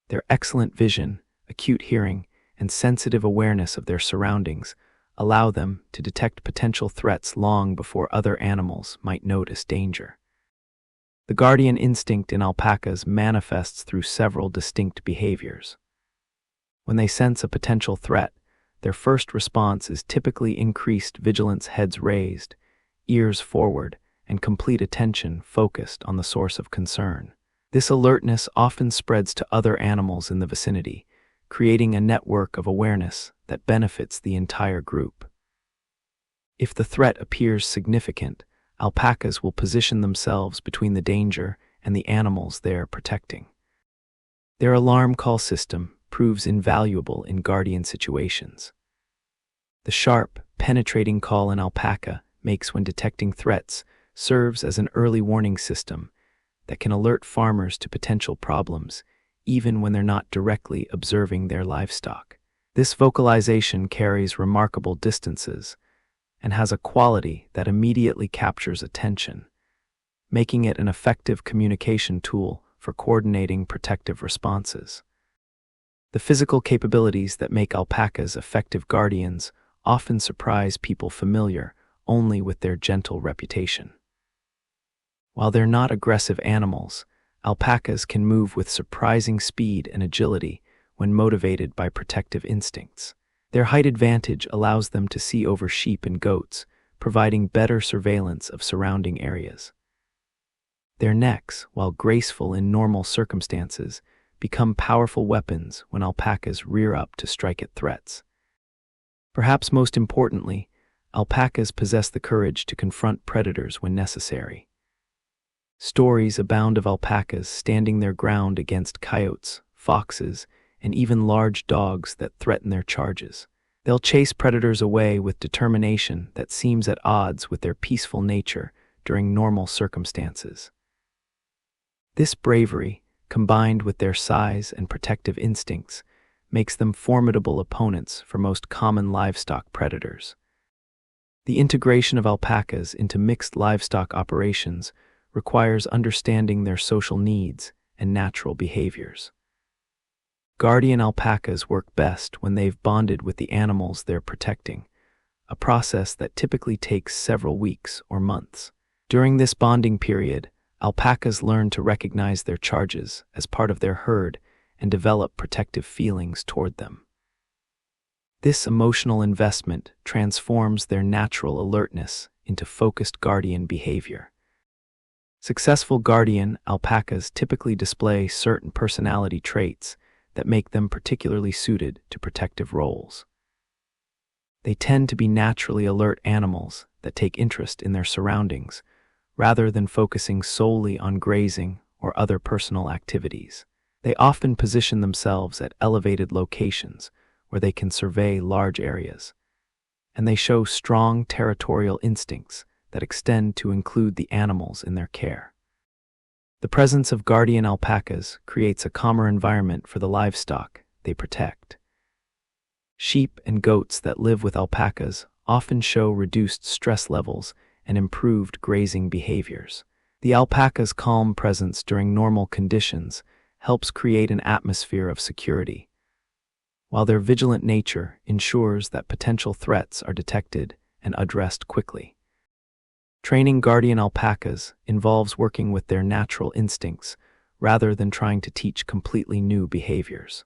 Their excellent vision, acute hearing, and sensitive awareness of their surroundings allow them to detect potential threats long before other animals might notice danger. The guardian instinct in alpacas manifests through several distinct behaviors. When they sense a potential threat, their first response is typically increased vigilance, heads raised, ears forward, and complete attention focused on the source of concern. This alertness often spreads to other animals in the vicinity, creating a network of awareness that benefits the entire group. If the threat appears significant, alpacas will position themselves between the danger and the animals they're protecting. Their alarm call system proves invaluable in guardian situations. The sharp, penetrating call an alpaca makes when detecting threats serves as an early warning system that can alert farmers to potential problems, even when they're not directly observing their livestock. This vocalization carries remarkable distances and has a quality that immediately captures attention, making it an effective communication tool for coordinating protective responses. The physical capabilities that make alpacas effective guardians often surprise people familiar only with their gentle reputation. While they're not aggressive animals, alpacas can move with surprising speed and agility when motivated by protective instincts. Their height advantage allows them to see over sheep and goats, providing better surveillance of surrounding areas. Their necks, while graceful in normal circumstances, become powerful weapons when alpacas rear up to strike at threats. Perhaps most importantly, alpacas possess the courage to confront predators when necessary. Stories abound of alpacas standing their ground against coyotes, foxes, and even large dogs that threaten their charges. They'll chase predators away with determination that seems at odds with their peaceful nature during normal circumstances. This bravery, combined with their size and protective instincts, makes them formidable opponents for most common livestock predators. The integration of alpacas into mixed livestock operations requires understanding their social needs and natural behaviors. Guardian alpacas work best when they've bonded with the animals they're protecting, a process that typically takes several weeks or months. During this bonding period, alpacas learn to recognize their charges as part of their herd and develop protective feelings toward them. This emotional investment transforms their natural alertness into focused guardian behavior. Successful guardian alpacas typically display certain personality traits that make them particularly suited to protective roles. They tend to be naturally alert animals that take interest in their surroundings, rather than focusing solely on grazing or other personal activities. They often position themselves at elevated locations where they can survey large areas, and they show strong territorial instincts that extend to include the animals in their care. The presence of guardian alpacas creates a calmer environment for the livestock they protect. Sheep and goats that live with alpacas often show reduced stress levels and improved grazing behaviors. The alpaca's calm presence during normal conditions helps create an atmosphere of security, while their vigilant nature ensures that potential threats are detected and addressed quickly. Training guardian alpacas involves working with their natural instincts rather than trying to teach completely new behaviors.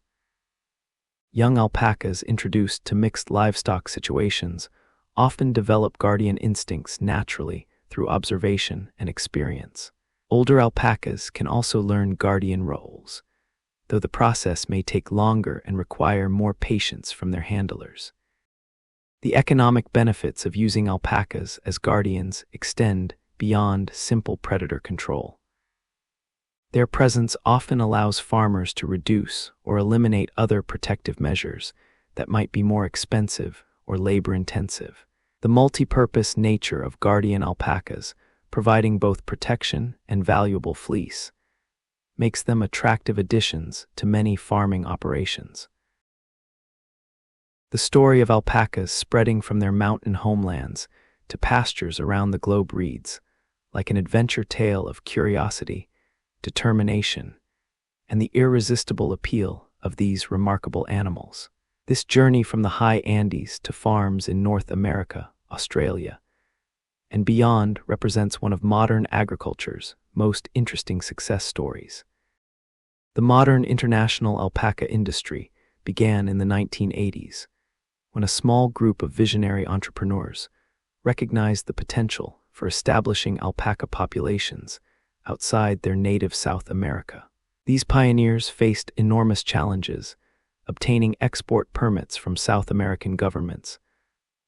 Young alpacas introduced to mixed livestock situations often develop guardian instincts naturally through observation and experience. Older alpacas can also learn guardian roles, though the process may take longer and require more patience from their handlers. The economic benefits of using alpacas as guardians extend beyond simple predator control. Their presence often allows farmers to reduce or eliminate other protective measures that might be more expensive or labor-intensive. The multi-purpose nature of guardian alpacas, providing both protection and valuable fleece, makes them attractive additions to many farming operations. The story of alpacas spreading from their mountain homelands to pastures around the globe reads like an adventure tale of curiosity, determination, and the irresistible appeal of these remarkable animals. This journey from the high Andes to farms in North America, Australia, and beyond represents one of modern agriculture's most interesting success stories. The modern international alpaca industry began in the 1980s, when a small group of visionary entrepreneurs recognized the potential for establishing alpaca populations outside their native South America. These pioneers faced enormous challenges, obtaining export permits from South American governments,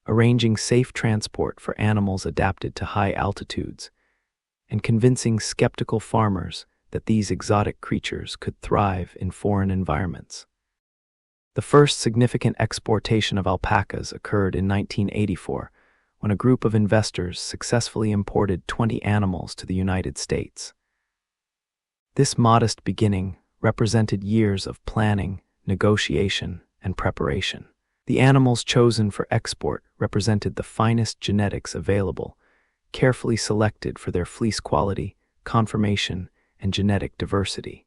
arranging safe transport for animals adapted to high altitudes, and convincing skeptical farmers that these exotic creatures could thrive in foreign environments. The first significant exportation of alpacas occurred in 1984, when a group of investors successfully imported 20 animals to the United States. This modest beginning represented years of planning, negotiation, and preparation. The animals chosen for export represented the finest genetics available, carefully selected for their fleece quality, conformation, and genetic diversity.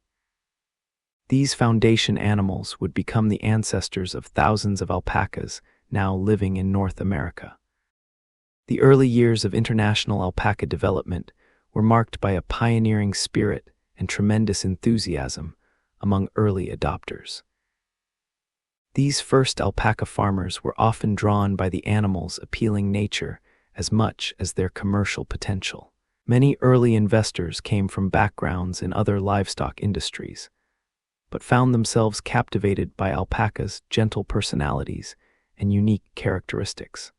These foundation animals would become the ancestors of thousands of alpacas now living in North America. The early years of international alpaca development were marked by a pioneering spirit and tremendous enthusiasm among early adopters. These first alpaca farmers were often drawn by the animals' appealing nature as much as their commercial potential. Many early investors came from backgrounds in other livestock industries, but found themselves captivated by alpacas' gentle personalities and unique characteristics.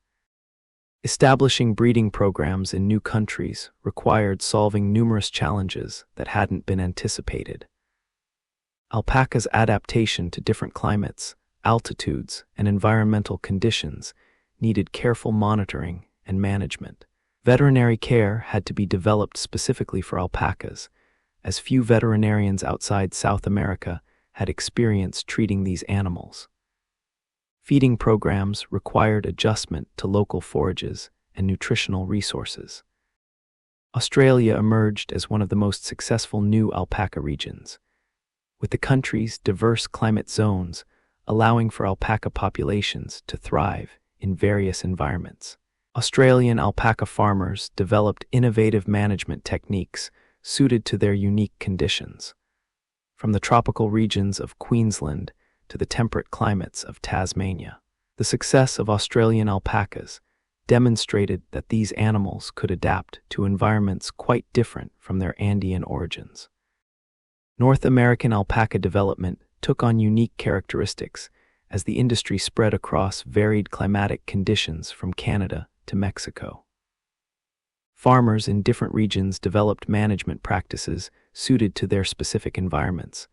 Establishing breeding programs in new countries required solving numerous challenges that hadn't been anticipated. Alpaca's adaptation to different climates, altitudes, and environmental conditions needed careful monitoring and management. Veterinary care had to be developed specifically for alpacas, as few veterinarians outside South America had experience treating these animals. Feeding programs required adjustment to local forages and nutritional resources. Australia emerged as one of the most successful new alpaca regions, with the country's diverse climate zones allowing for alpaca populations to thrive in various environments. Australian alpaca farmers developed innovative management techniques suited to their unique conditions. From the tropical regions of Queensland to the temperate climates of Tasmania, the success of Australian alpacas demonstrated that these animals could adapt to environments quite different from their Andean origins. North American alpaca development took on unique characteristics as the industry spread across varied climatic conditions from Canada to Mexico. Farmers in different regions developed management practices suited to their specific environments,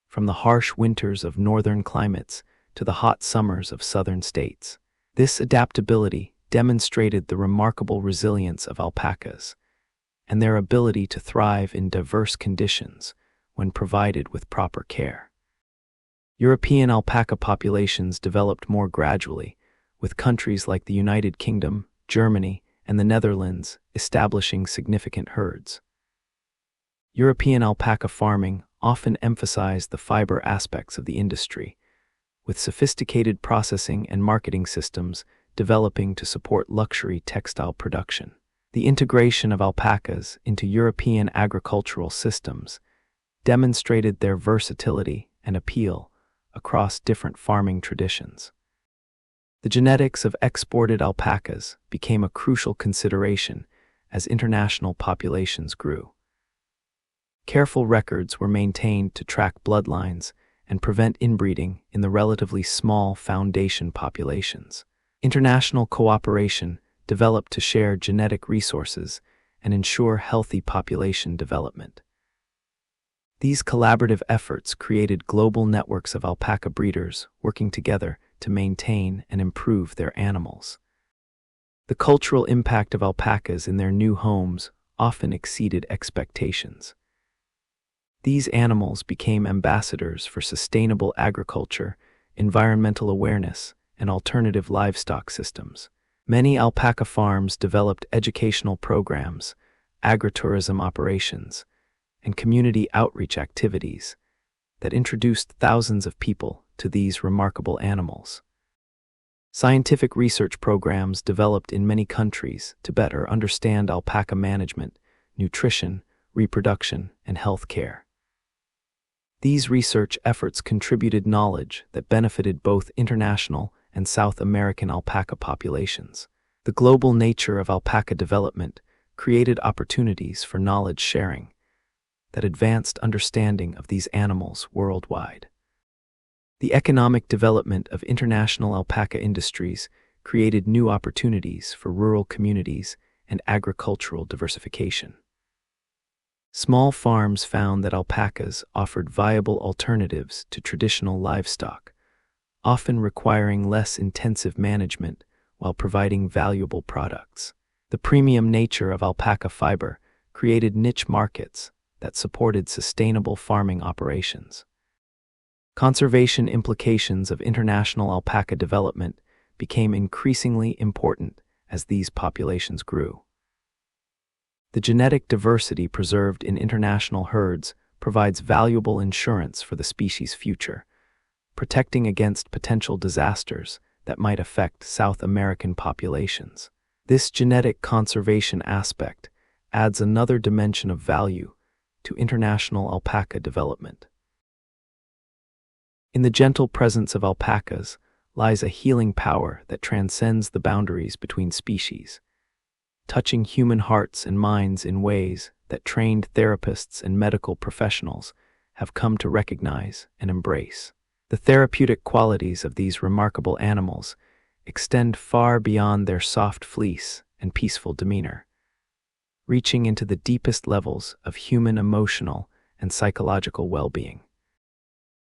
from the harsh winters of northern climates to the hot summers of southern states. This adaptability demonstrated the remarkable resilience of alpacas and their ability to thrive in diverse conditions when provided with proper care. European alpaca populations developed more gradually, with countries like the United Kingdom, Germany, and the Netherlands establishing significant herds. European alpaca farming often emphasized the fiber aspects of the industry, with sophisticated processing and marketing systems developing to support luxury textile production. The integration of alpacas into European agricultural systems demonstrated their versatility and appeal across different farming traditions. The genetics of exported alpacas became a crucial consideration as international populations grew. Careful records were maintained to track bloodlines and prevent inbreeding in the relatively small foundation populations. International cooperation developed to share genetic resources and ensure healthy population development. These collaborative efforts created global networks of alpaca breeders working together to maintain and improve their animals. The cultural impact of alpacas in their new homes often exceeded expectations. These animals became ambassadors for sustainable agriculture, environmental awareness, and alternative livestock systems. Many alpaca farms developed educational programs, agritourism operations, and community outreach activities that introduced thousands of people to these remarkable animals. Scientific research programs developed in many countries to better understand alpaca management, nutrition, reproduction, and health care. These research efforts contributed knowledge that benefited both international and South American alpaca populations. The global nature of alpaca development created opportunities for knowledge sharing that advanced understanding of these animals worldwide. The economic development of international alpaca industries created new opportunities for rural communities and agricultural diversification. Small farms found that alpacas offered viable alternatives to traditional livestock, often requiring less intensive management while providing valuable products. The premium nature of alpaca fiber created niche markets that supported sustainable farming operations. Conservation implications of international alpaca development became increasingly important as these populations grew. The genetic diversity preserved in international herds provides valuable insurance for the species' future, protecting against potential disasters that might affect South American populations. This genetic conservation aspect adds another dimension of value to international alpaca development. In the gentle presence of alpacas lies a healing power that transcends the boundaries between species, touching human hearts and minds in ways that trained therapists and medical professionals have come to recognize and embrace. The therapeutic qualities of these remarkable animals extend far beyond their soft fleece and peaceful demeanor, reaching into the deepest levels of human emotional and psychological well-being.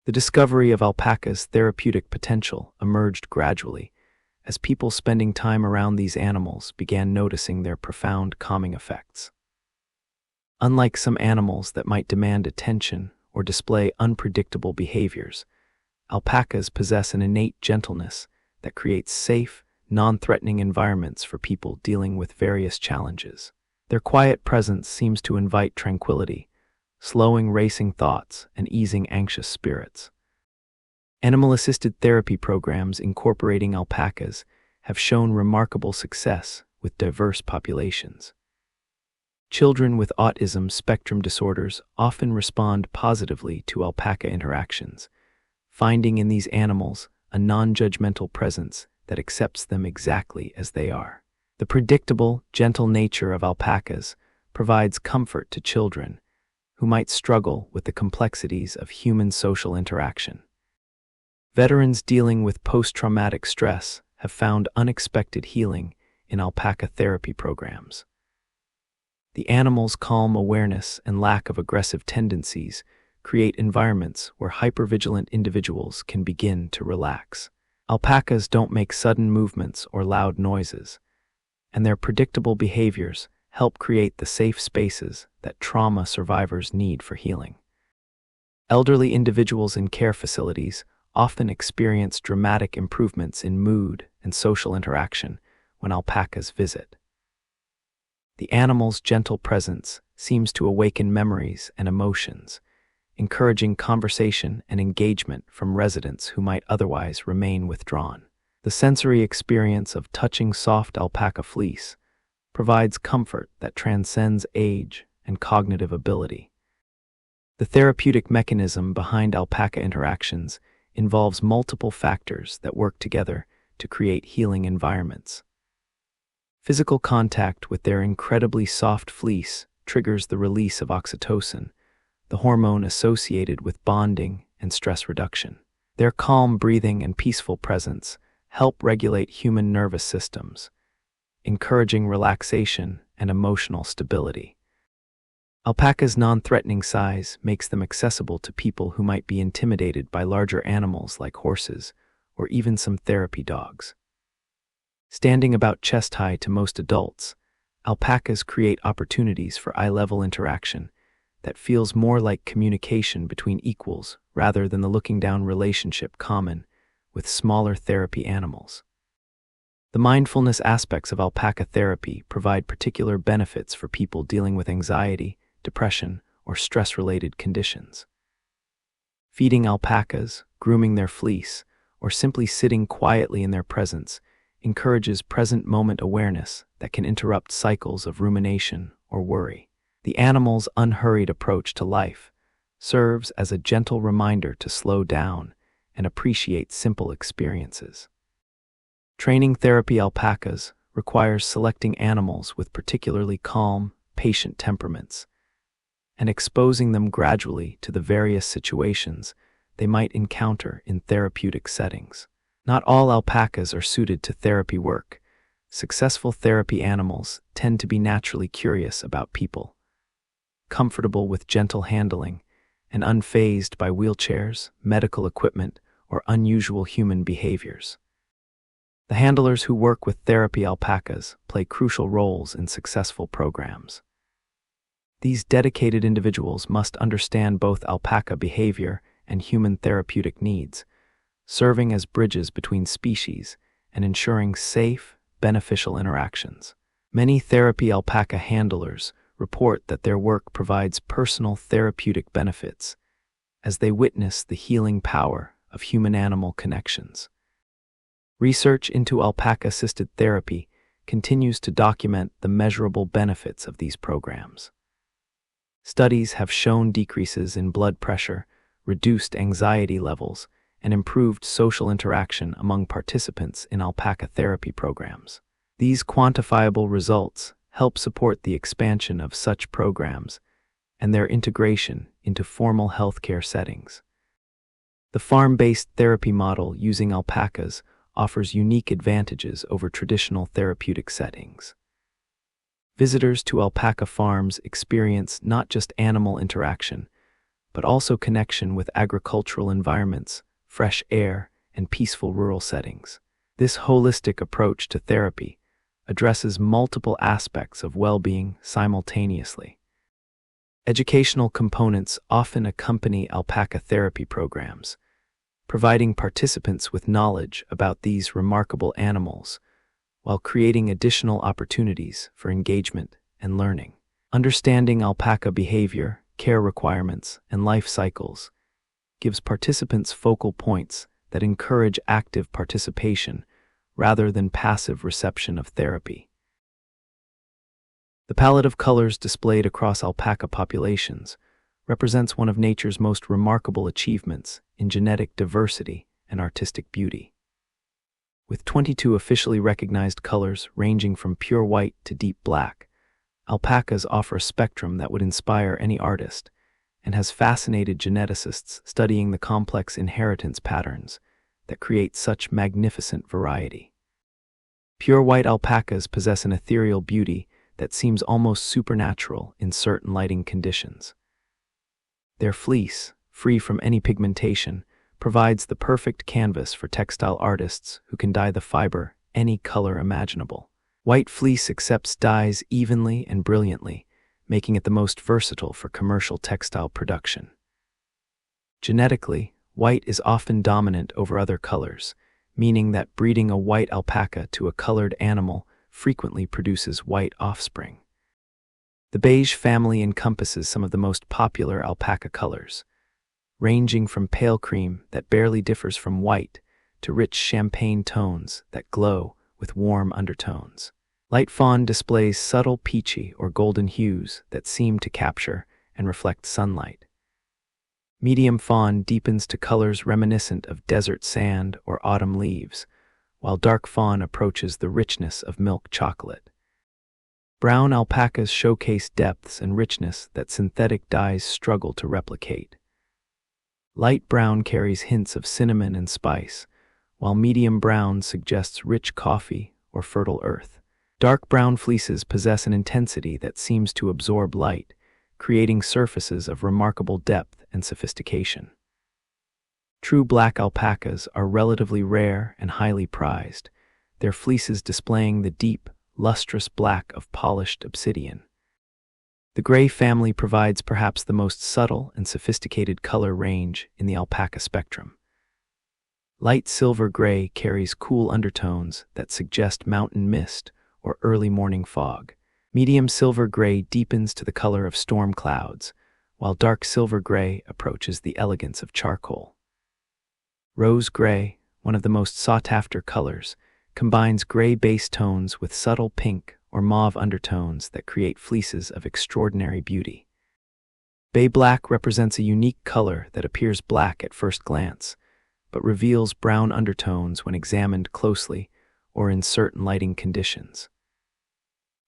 The discovery of alpaca's therapeutic potential emerged gradually as people spending time around these animals began noticing their profound calming effects. Unlike some animals that might demand attention or display unpredictable behaviors, alpacas possess an innate gentleness that creates safe, non-threatening environments for people dealing with various challenges. Their quiet presence seems to invite tranquility, slowing racing thoughts and easing anxious spirits. Animal-assisted therapy programs incorporating alpacas have shown remarkable success with diverse populations. Children with autism spectrum disorders often respond positively to alpaca interactions, finding in these animals a non-judgmental presence that accepts them exactly as they are. The predictable, gentle nature of alpacas provides comfort to children who might struggle with the complexities of human social interaction. Veterans dealing with post-traumatic stress have found unexpected healing in alpaca therapy programs. The animal's calm awareness and lack of aggressive tendencies create environments where hypervigilant individuals can begin to relax. Alpacas don't make sudden movements or loud noises, and their predictable behaviors help create the safe spaces that trauma survivors need for healing. Elderly individuals in care facilities often experience dramatic improvements in mood and social interaction when alpacas visit. The animal's gentle presence seems to awaken memories and emotions, encouraging conversation and engagement from residents who might otherwise remain withdrawn. The sensory experience of touching soft alpaca fleece provides comfort that transcends age and cognitive ability. The therapeutic mechanism behind alpaca interactions involves multiple factors that work together to create healing environments. Physical contact with their incredibly soft fleece triggers the release of oxytocin, the hormone associated with bonding and stress reduction. Their calm breathing and peaceful presence help regulate human nervous systems, encouraging relaxation and emotional stability. Alpaca's non-threatening size makes them accessible to people who might be intimidated by larger animals like horses or even some therapy dogs. Standing about chest-high to most adults, alpacas create opportunities for eye-level interaction that feels more like communication between equals rather than the looking-down relationship common with smaller therapy animals. The mindfulness aspects of alpaca therapy provide particular benefits for people dealing with anxiety, depression, or stress-related conditions. Feeding alpacas, grooming their fleece, or simply sitting quietly in their presence encourages present-moment awareness that can interrupt cycles of rumination or worry. The animal's unhurried approach to life serves as a gentle reminder to slow down and appreciate simple experiences. Training therapy alpacas requires selecting animals with particularly calm, patient temperaments and exposing them gradually to the various situations they might encounter in therapeutic settings. Not all alpacas are suited to therapy work. Successful therapy animals tend to be naturally curious about people, comfortable with gentle handling, and unfazed by wheelchairs, medical equipment, or unusual human behaviors. The handlers who work with therapy alpacas play crucial roles in successful programs. These dedicated individuals must understand both alpaca behavior and human therapeutic needs, serving as bridges between species and ensuring safe, beneficial interactions. Many therapy alpaca handlers report that their work provides personal therapeutic benefits as they witness the healing power of human-animal connections. Research into alpaca-assisted therapy continues to document the measurable benefits of these programs. Studies have shown decreases in blood pressure, reduced anxiety levels, and improved social interaction among participants in alpaca therapy programs. These quantifiable results help support the expansion of such programs and their integration into formal healthcare settings. The farm-based therapy model using alpacas offers unique advantages over traditional therapeutic settings. Visitors to alpaca farms experience not just animal interaction, but also connection with agricultural environments, fresh air, and peaceful rural settings. This holistic approach to therapy addresses multiple aspects of well-being simultaneously. Educational components often accompany alpaca therapy programs, providing participants with knowledge about these remarkable animals while creating additional opportunities for engagement and learning. Understanding alpaca behavior, care requirements, and life cycles gives participants focal points that encourage active participation rather than passive reception of therapy. The palette of colors displayed across alpaca populations represents one of nature's most remarkable achievements in genetic diversity and artistic beauty. With 22 officially recognized colors ranging from pure white to deep black, alpacas offer a spectrum that would inspire any artist and has fascinated geneticists studying the complex inheritance patterns that create such magnificent variety. Pure white alpacas possess an ethereal beauty that seems almost supernatural in certain lighting conditions. Their fleece, free from any pigmentation, provides the perfect canvas for textile artists who can dye the fiber any color imaginable. White fleece accepts dyes evenly and brilliantly, making it the most versatile for commercial textile production. Genetically, white is often dominant over other colors, meaning that breeding a white alpaca to a colored animal frequently produces white offspring. The beige family encompasses some of the most popular alpaca colors, ranging from pale cream that barely differs from white to rich champagne tones that glow with warm undertones. Light fawn displays subtle peachy or golden hues that seem to capture and reflect sunlight. Medium fawn deepens to colors reminiscent of desert sand or autumn leaves, while dark fawn approaches the richness of milk chocolate. Brown alpacas showcase depths and richness that synthetic dyes struggle to replicate. Light brown carries hints of cinnamon and spice, while medium brown suggests rich coffee or fertile earth. Dark brown fleeces possess an intensity that seems to absorb light, creating surfaces of remarkable depth and sophistication. True black alpacas are relatively rare and highly prized, their fleeces displaying the deep, lustrous black of polished obsidian. The gray family provides perhaps the most subtle and sophisticated color range in the alpaca spectrum. Light silver gray carries cool undertones that suggest mountain mist or early morning fog. Medium silver gray deepens to the color of storm clouds, while dark silver gray approaches the elegance of charcoal. Rose gray, one of the most sought-after colors, combines gray base tones with subtle pink or mauve undertones that create fleeces of extraordinary beauty. Bay black represents a unique color that appears black at first glance, but reveals brown undertones when examined closely or in certain lighting conditions.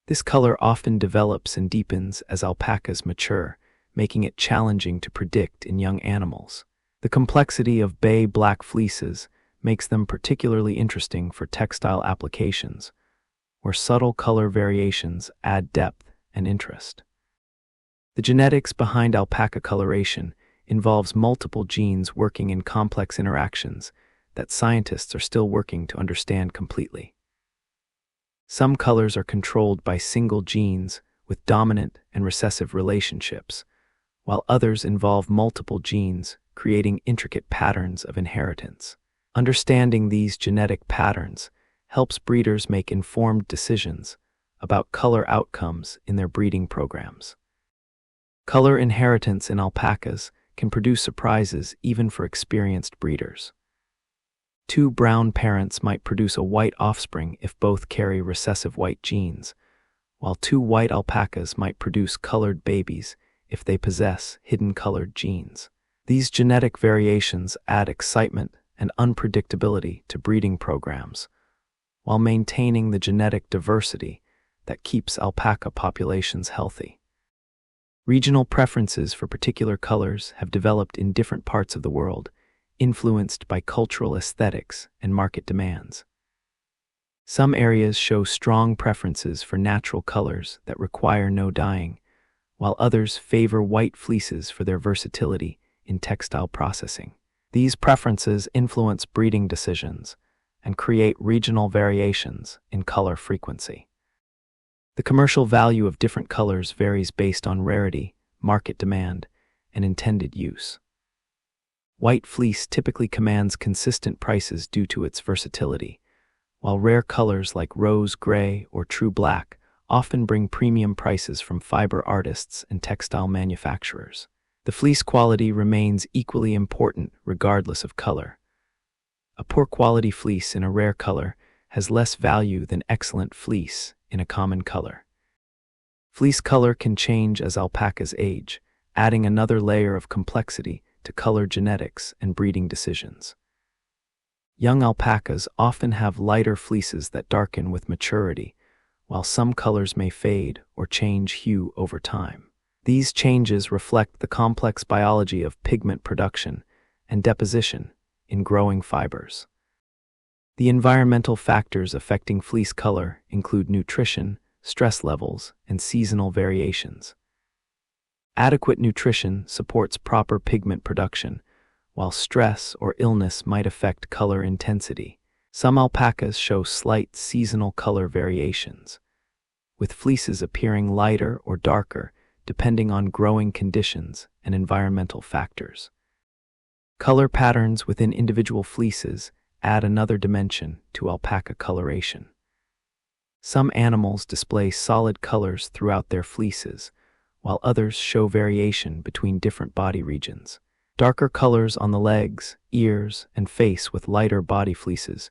This color often develops and deepens as alpacas mature, making it challenging to predict in young animals. The complexity of bay black fleeces makes them particularly interesting for textile applications, where subtle color variations add depth and interest. The genetics behind alpaca coloration involves multiple genes working in complex interactions that scientists are still working to understand completely. Some colors are controlled by single genes with dominant and recessive relationships, while others involve multiple genes creating intricate patterns of inheritance. Understanding these genetic patterns helps breeders make informed decisions about color outcomes in their breeding programs. Color inheritance in alpacas can produce surprises even for experienced breeders. Two brown parents might produce a white offspring if both carry recessive white genes, while two white alpacas might produce colored babies if they possess hidden colored genes. These genetic variations add excitement and unpredictability to breeding programs, while maintaining the genetic diversity that keeps alpaca populations healthy. Regional preferences for particular colors have developed in different parts of the world, influenced by cultural aesthetics and market demands. Some areas show strong preferences for natural colors that require no dyeing, while others favor white fleeces for their versatility in textile processing. These preferences influence breeding decisions and create regional variations in color frequency. The commercial value of different colors varies based on rarity, market demand, and intended use. White fleece typically commands consistent prices due to its versatility, while rare colors like rose gray or true black often bring premium prices from fiber artists and textile manufacturers. The fleece quality remains equally important regardless of color. A poor quality fleece in a rare color has less value than excellent fleece in a common color. Fleece color can change as alpacas age, adding another layer of complexity to color genetics and breeding decisions. Young alpacas often have lighter fleeces that darken with maturity, while some colors may fade or change hue over time. These changes reflect the complex biology of pigment production and deposition in growing fibers. The environmental factors affecting fleece color include nutrition, stress levels, and seasonal variations. Adequate nutrition supports proper pigment production, while stress or illness might affect color intensity. Some alpacas show slight seasonal color variations, with fleeces appearing lighter or darker depending on growing conditions and environmental factors. Color patterns within individual fleeces add another dimension to alpaca coloration. Some animals display solid colors throughout their fleeces, while others show variation between different body regions. Darker colors on the legs, ears, and face with lighter body fleeces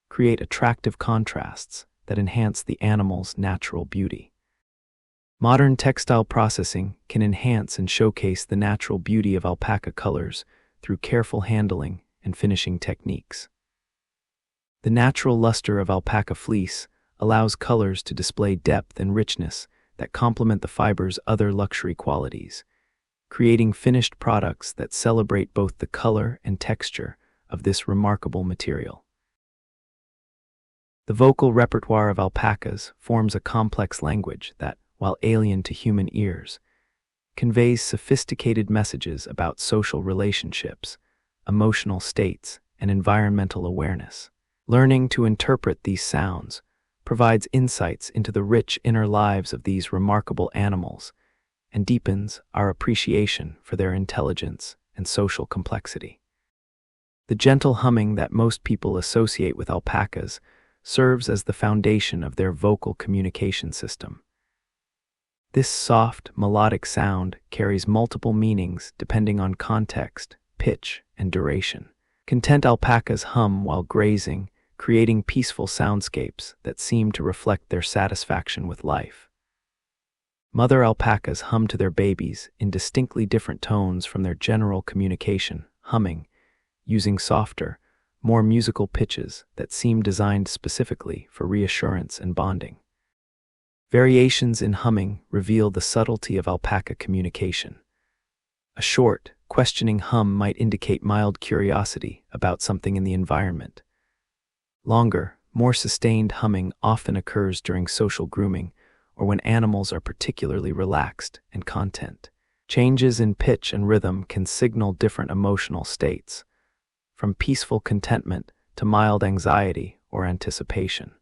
create attractive contrasts that enhance the animal's natural beauty. Modern textile processing can enhance and showcase the natural beauty of alpaca colors through careful handling and finishing techniques. The natural luster of alpaca fleece allows colors to display depth and richness that complement the fiber's other luxury qualities, creating finished products that celebrate both the color and texture of this remarkable material. The vocal repertoire of alpacas forms a complex language that, while alien to human ears, conveys sophisticated messages about social relationships, emotional states, and environmental awareness. Learning to interpret these sounds provides insights into the rich inner lives of these remarkable animals and deepens our appreciation for their intelligence and social complexity. The gentle humming that most people associate with alpacas serves as the foundation of their vocal communication system. This soft, melodic sound carries multiple meanings depending on context, pitch, and duration. Content alpacas hum while grazing, creating peaceful soundscapes that seem to reflect their satisfaction with life. Mother alpacas hum to their babies in distinctly different tones from their general communication, humming, using softer, more musical pitches that seem designed specifically for reassurance and bonding. Variations in humming reveal the subtlety of alpaca communication. A short, questioning hum might indicate mild curiosity about something in the environment. Longer, more sustained humming often occurs during social grooming or when animals are particularly relaxed and content. Changes in pitch and rhythm can signal different emotional states, from peaceful contentment to mild anxiety or anticipation.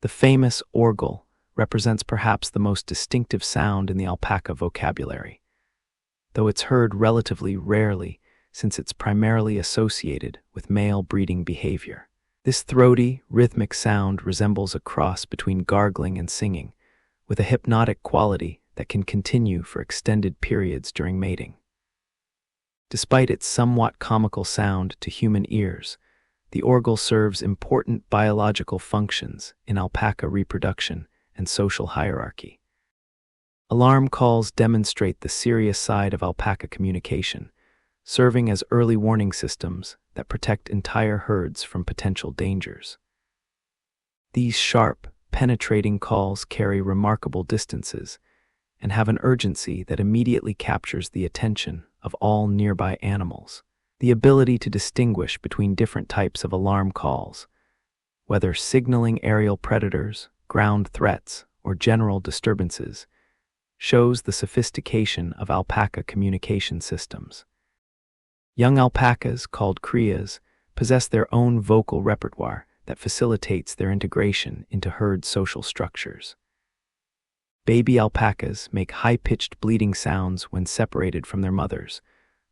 The famous orgle represents perhaps the most distinctive sound in the alpaca vocabulary, though it's heard relatively rarely since it's primarily associated with male breeding behavior. This throaty, rhythmic sound resembles a cross between gargling and singing, with a hypnotic quality that can continue for extended periods during mating. Despite its somewhat comical sound to human ears, the orgle serves important biological functions in alpaca reproduction and social hierarchy. Alarm calls demonstrate the serious side of alpaca communication, serving as early warning systems that protect entire herds from potential dangers. These sharp, penetrating calls carry remarkable distances and have an urgency that immediately captures the attention of all nearby animals. The ability to distinguish between different types of alarm calls, whether signaling aerial predators, ground threats, or general disturbances, shows the sophistication of alpaca communication systems. Young alpacas, called crias, possess their own vocal repertoire that facilitates their integration into herd social structures. Baby alpacas make high-pitched bleating sounds when separated from their mothers,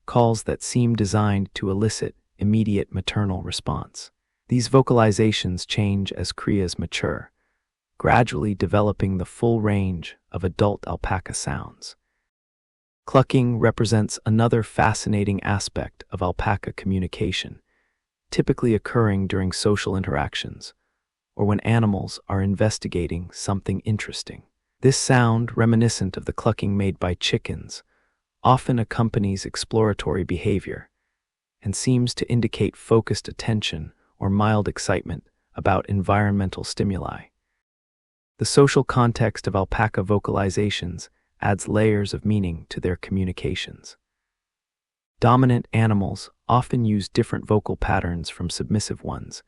calls that seem designed to elicit immediate maternal response. These vocalizations change as crias mature, gradually developing the full range of adult alpaca sounds. Clucking represents another fascinating aspect of alpaca communication, typically occurring during social interactions or when animals are investigating something interesting. This sound, reminiscent of the clucking made by chickens, often accompanies exploratory behavior and seems to indicate focused attention or mild excitement about environmental stimuli. The social context of alpaca vocalizations adds layers of meaning to their communications. Dominant animals often use different vocal patterns from submissive ones,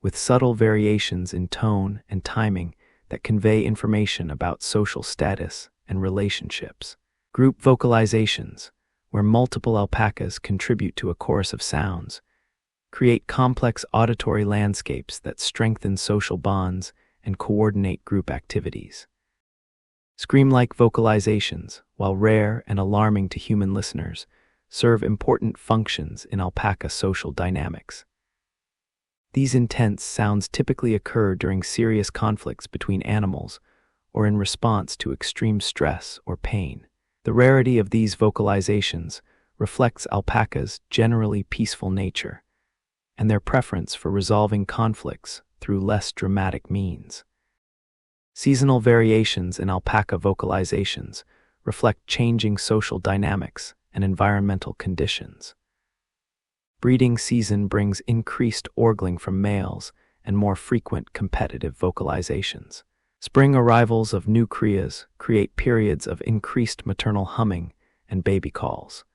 with subtle variations in tone and timing that convey information about social status and relationships. Group vocalizations, where multiple alpacas contribute to a chorus of sounds, create complex auditory landscapes that strengthen social bonds and coordinate group activities. Scream-like vocalizations, while rare and alarming to human listeners, serve important functions in alpaca social dynamics. These intense sounds typically occur during serious conflicts between animals or in response to extreme stress or pain. The rarity of these vocalizations reflects alpacas' generally peaceful nature and their preference for resolving conflicts through less dramatic means. Seasonal variations in alpaca vocalizations reflect changing social dynamics and environmental conditions. Breeding season brings increased orgling from males and more frequent competitive vocalizations. Spring arrivals of new crias create periods of increased maternal humming and baby calls.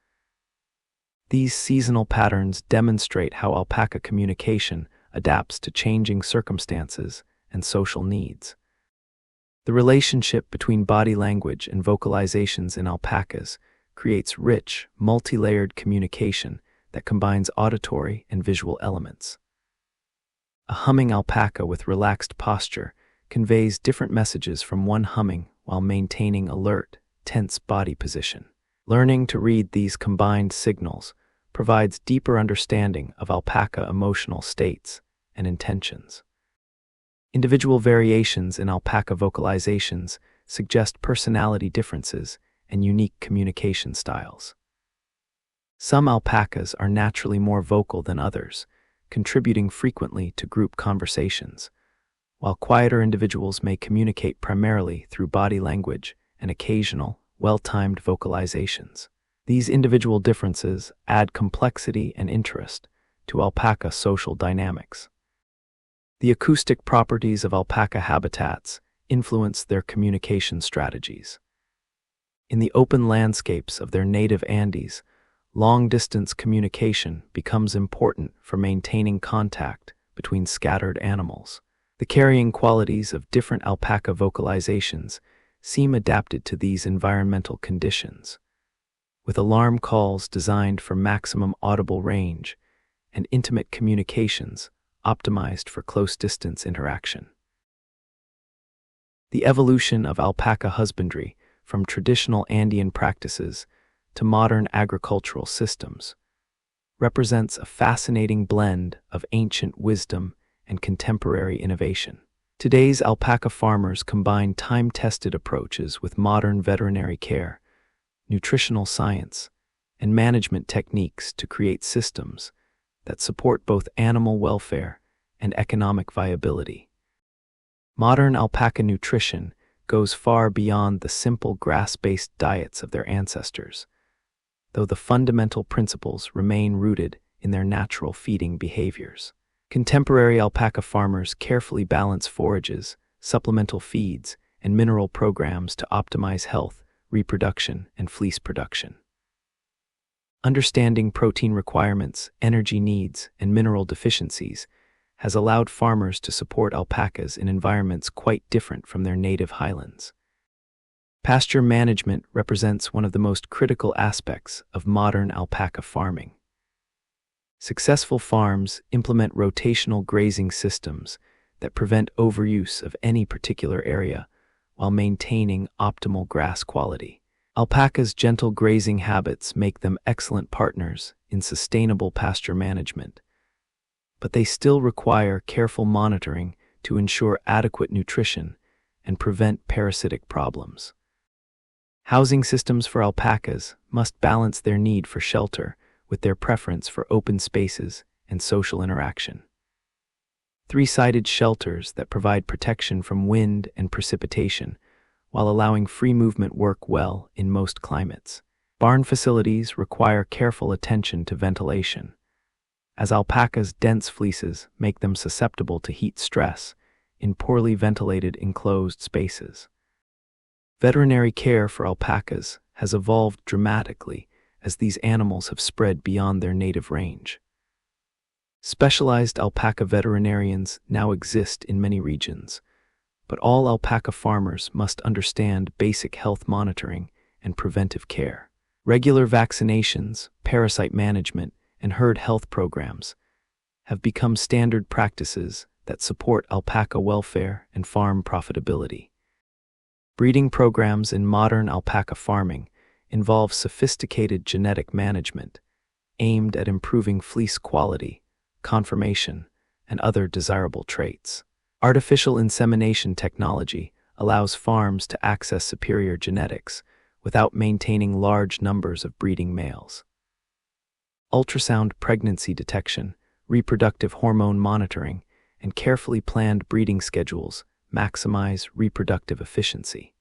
These seasonal patterns demonstrate how alpaca communication adapts to changing circumstances and social needs. The relationship between body language and vocalizations in alpacas creates rich, multi-layered communication that combines auditory and visual elements. A humming alpaca with relaxed posture conveys different messages from one humming while maintaining alert, tense body position. Learning to read these combined signals provides deeper understanding of alpaca emotional states and intentions. Individual variations in alpaca vocalizations suggest personality differences and unique communication styles. Some alpacas are naturally more vocal than others, contributing frequently to group conversations, while quieter individuals may communicate primarily through body language and occasional, well-timed vocalizations. These individual differences add complexity and interest to alpaca social dynamics. The acoustic properties of alpaca habitats influence their communication strategies. In the open landscapes of their native Andes, long-distance communication becomes important for maintaining contact between scattered animals. The carrying qualities of different alpaca vocalizations seem adapted to these environmental conditions, with alarm calls designed for maximum audible range and intimate communications optimized for close-distance interaction. The evolution of alpaca husbandry from traditional Andean practices to modern agricultural systems represents a fascinating blend of ancient wisdom and contemporary innovation. Today's alpaca farmers combine time-tested approaches with modern veterinary care, nutritional science, and management techniques to create systems that support both animal welfare and economic viability. Modern alpaca nutrition goes far beyond the simple grass-based diets of their ancestors, though the fundamental principles remain rooted in their natural feeding behaviors. Contemporary alpaca farmers carefully balance forages, supplemental feeds, and mineral programs to optimize health, reproduction, and fleece production. Understanding protein requirements, energy needs, and mineral deficiencies has allowed farmers to support alpacas in environments quite different from their native highlands. Pasture management represents one of the most critical aspects of modern alpaca farming. Successful farms implement rotational grazing systems that prevent overuse of any particular area while maintaining optimal grass quality. Alpacas' gentle grazing habits make them excellent partners in sustainable pasture management, but they still require careful monitoring to ensure adequate nutrition and prevent parasitic problems. Housing systems for alpacas must balance their need for shelter with their preference for open spaces and social interaction. Three-sided shelters that provide protection from wind and precipitation while allowing free movement work well in most climates. Barn facilities require careful attention to ventilation, as alpacas' dense fleeces make them susceptible to heat stress in poorly ventilated enclosed spaces. Veterinary care for alpacas has evolved dramatically as these animals have spread beyond their native range. Specialized alpaca veterinarians now exist in many regions, but all alpaca farmers must understand basic health monitoring and preventive care. Regular vaccinations, parasite management, and herd health programs have become standard practices that support alpaca welfare and farm profitability. Breeding programs in modern alpaca farming involve sophisticated genetic management aimed at improving fleece quality, conformation, and other desirable traits. Artificial insemination technology allows farms to access superior genetics without maintaining large numbers of breeding males. Ultrasound pregnancy detection, reproductive hormone monitoring, and carefully planned breeding schedules maximize reproductive efficiency.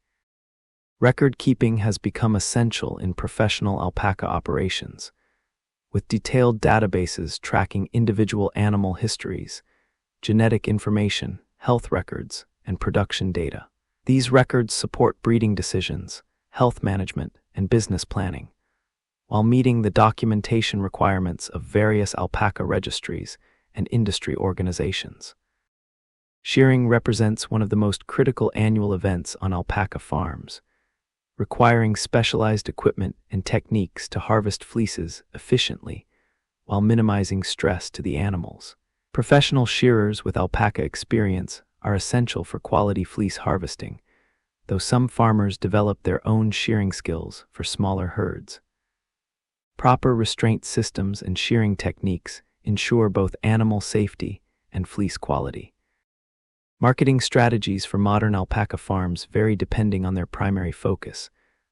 Record keeping has become essential in professional alpaca operations, with detailed databases tracking individual animal histories, genetic information, health records, and production data. These records support breeding decisions, health management, and business planning, while meeting the documentation requirements of various alpaca registries and industry organizations. Shearing represents one of the most critical annual events on alpaca farms, requiring specialized equipment and techniques to harvest fleeces efficiently while minimizing stress to the animals. Professional shearers with alpaca experience are essential for quality fleece harvesting, though some farmers develop their own shearing skills for smaller herds. Proper restraint systems and shearing techniques ensure both animal safety and fleece quality. Marketing strategies for modern alpaca farms vary depending on their primary focus,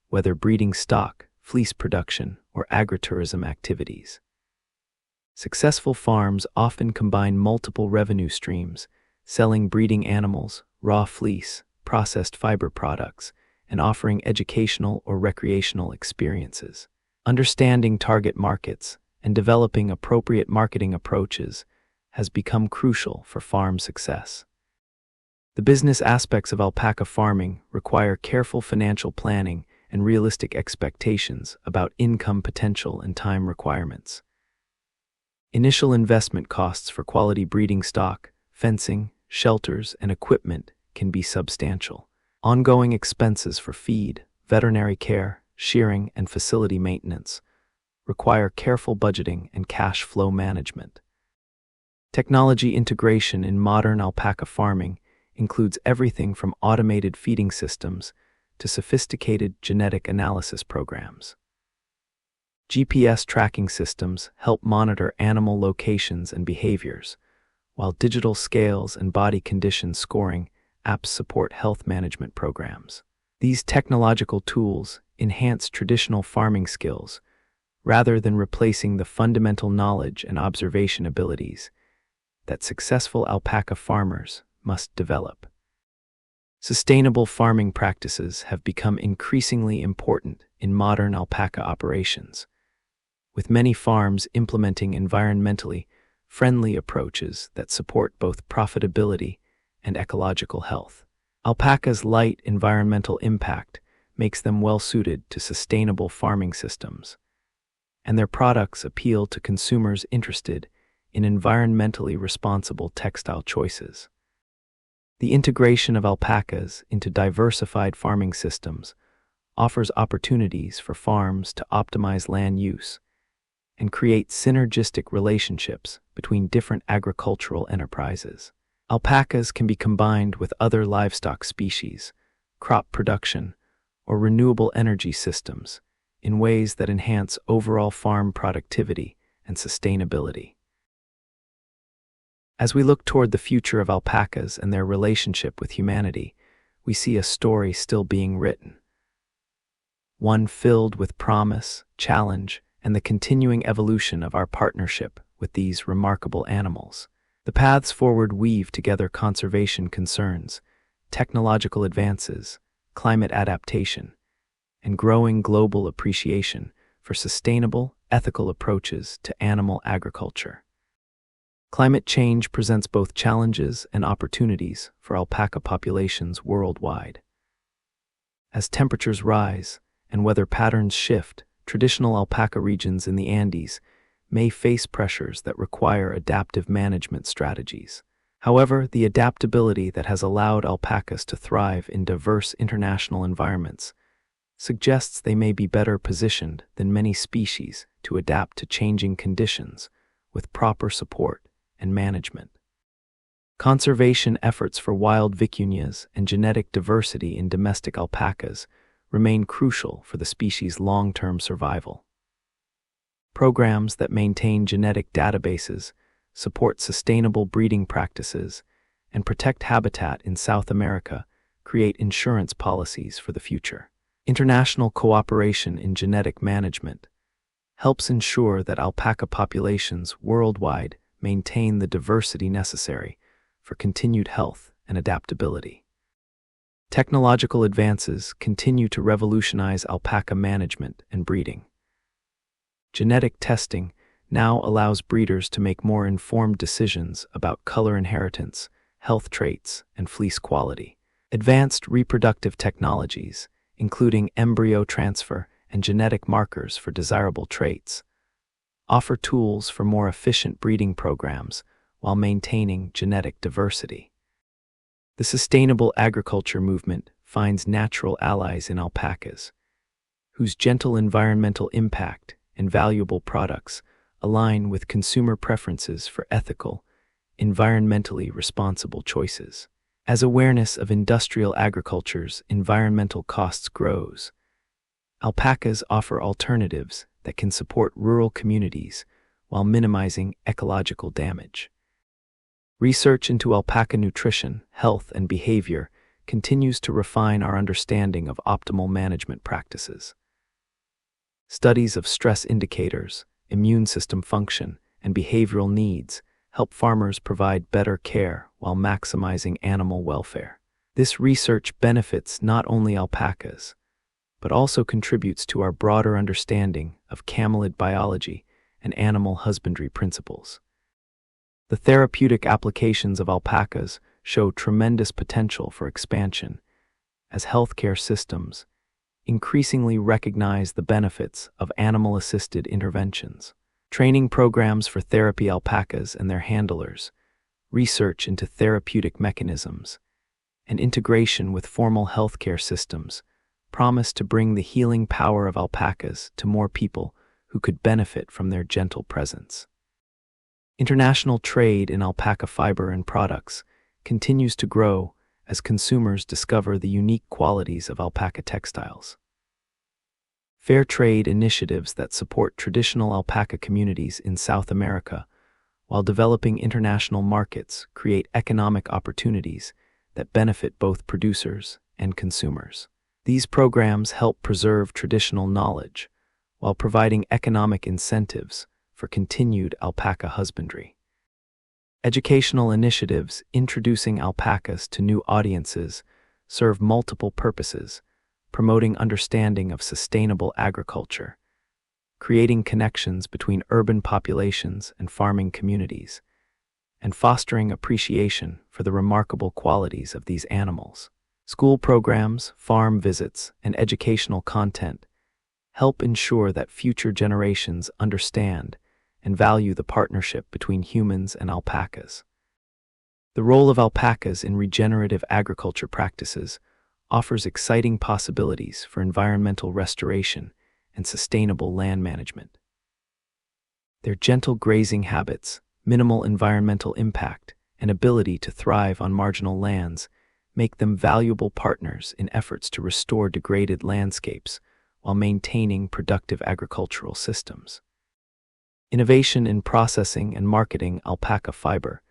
whether breeding stock, fleece production, or agritourism activities. Successful farms often combine multiple revenue streams, selling breeding animals, raw fleece, processed fiber products, and offering educational or recreational experiences. Understanding target markets and developing appropriate marketing approaches has become crucial for farm success. The business aspects of alpaca farming require careful financial planning and realistic expectations about income potential and time requirements. Initial investment costs for quality breeding stock, fencing, shelters, and equipment can be substantial. Ongoing expenses for feed, veterinary care, shearing, and facility maintenance require careful budgeting and cash flow management. Technology integration in modern alpaca farming includes everything from automated feeding systems to sophisticated genetic analysis programs. GPS tracking systems help monitor animal locations and behaviors, while digital scales and body condition scoring apps support health management programs. These technological tools enhance traditional farming skills rather than replacing the fundamental knowledge and observation abilities that successful alpaca farmers must develop. Sustainable farming practices have become increasingly important in modern alpaca operations, with many farms implementing environmentally friendly approaches that support both profitability and ecological health. Alpaca's light environmental impact makes them well-suited to sustainable farming systems, and their products appeal to consumers interested in environmentally responsible textile choices. The integration of alpacas into diversified farming systems offers opportunities for farms to optimize land use and create synergistic relationships between different agricultural enterprises. Alpacas can be combined with other livestock species, crop production, or renewable energy systems in ways that enhance overall farm productivity and sustainability. As we look toward the future of alpacas and their relationship with humanity, we see a story still being written. One filled with promise, challenge, and the continuing evolution of our partnership with these remarkable animals. The paths forward weave together conservation concerns, technological advances, climate adaptation, and growing global appreciation for sustainable, ethical approaches to animal agriculture. Climate change presents both challenges and opportunities for alpaca populations worldwide. As temperatures rise and weather patterns shift, traditional alpaca regions in the Andes may face pressures that require adaptive management strategies. However, the adaptability that has allowed alpacas to thrive in diverse international environments suggests they may be better positioned than many species to adapt to changing conditions with proper support and management. Conservation efforts for wild vicunias and genetic diversity in domestic alpacas remain crucial for the species' long-term survival. Programs that maintain genetic databases, support sustainable breeding practices, and protect habitat in South America create insurance policies for the future. International cooperation in genetic management helps ensure that alpaca populations worldwide maintain the diversity necessary for continued health and adaptability. Technological advances continue to revolutionize alpaca management and breeding. Genetic testing now allows breeders to make more informed decisions about color inheritance, health traits, and fleece quality. Advanced reproductive technologies, including embryo transfer and genetic markers for desirable traits, offer tools for more efficient breeding programs while maintaining genetic diversity. The sustainable agriculture movement finds natural allies in alpacas, whose gentle environmental impact and valuable products align with consumer preferences for ethical, environmentally responsible choices. As awareness of industrial agriculture's environmental costs grows, alpacas offer alternatives that can support rural communities while minimizing ecological damage. Research into alpaca nutrition, health, and behavior continues to refine our understanding of optimal management practices. Studies of stress indicators, immune system function, and behavioral needs help farmers provide better care while maximizing animal welfare. This research benefits not only alpacas, but also contributes to our broader understanding of camelid biology and animal husbandry principles. The therapeutic applications of alpacas show tremendous potential for expansion as healthcare systems increasingly recognize the benefits of animal-assisted interventions. Training programs for therapy alpacas and their handlers, research into therapeutic mechanisms, and integration with formal healthcare systems promise to bring the healing power of alpacas to more people who could benefit from their gentle presence. International trade in alpaca fiber and products continues to grow as consumers discover the unique qualities of alpaca textiles. Fair trade initiatives that support traditional alpaca communities in South America while developing international markets create economic opportunities that benefit both producers and consumers. These programs help preserve traditional knowledge while providing economic incentives for continued alpaca husbandry. Educational initiatives introducing alpacas to new audiences serve multiple purposes, promoting understanding of sustainable agriculture, creating connections between urban populations and farming communities, and fostering appreciation for the remarkable qualities of these animals. School programs, farm visits, and educational content help ensure that future generations understand and value the partnership between humans and alpacas. The role of alpacas in regenerative agriculture practices offers exciting possibilities for environmental restoration and sustainable land management. Their gentle grazing habits, minimal environmental impact, and ability to thrive on marginal lands make them valuable partners in efforts to restore degraded landscapes while maintaining productive agricultural systems. Innovation in processing and marketing alpaca fiber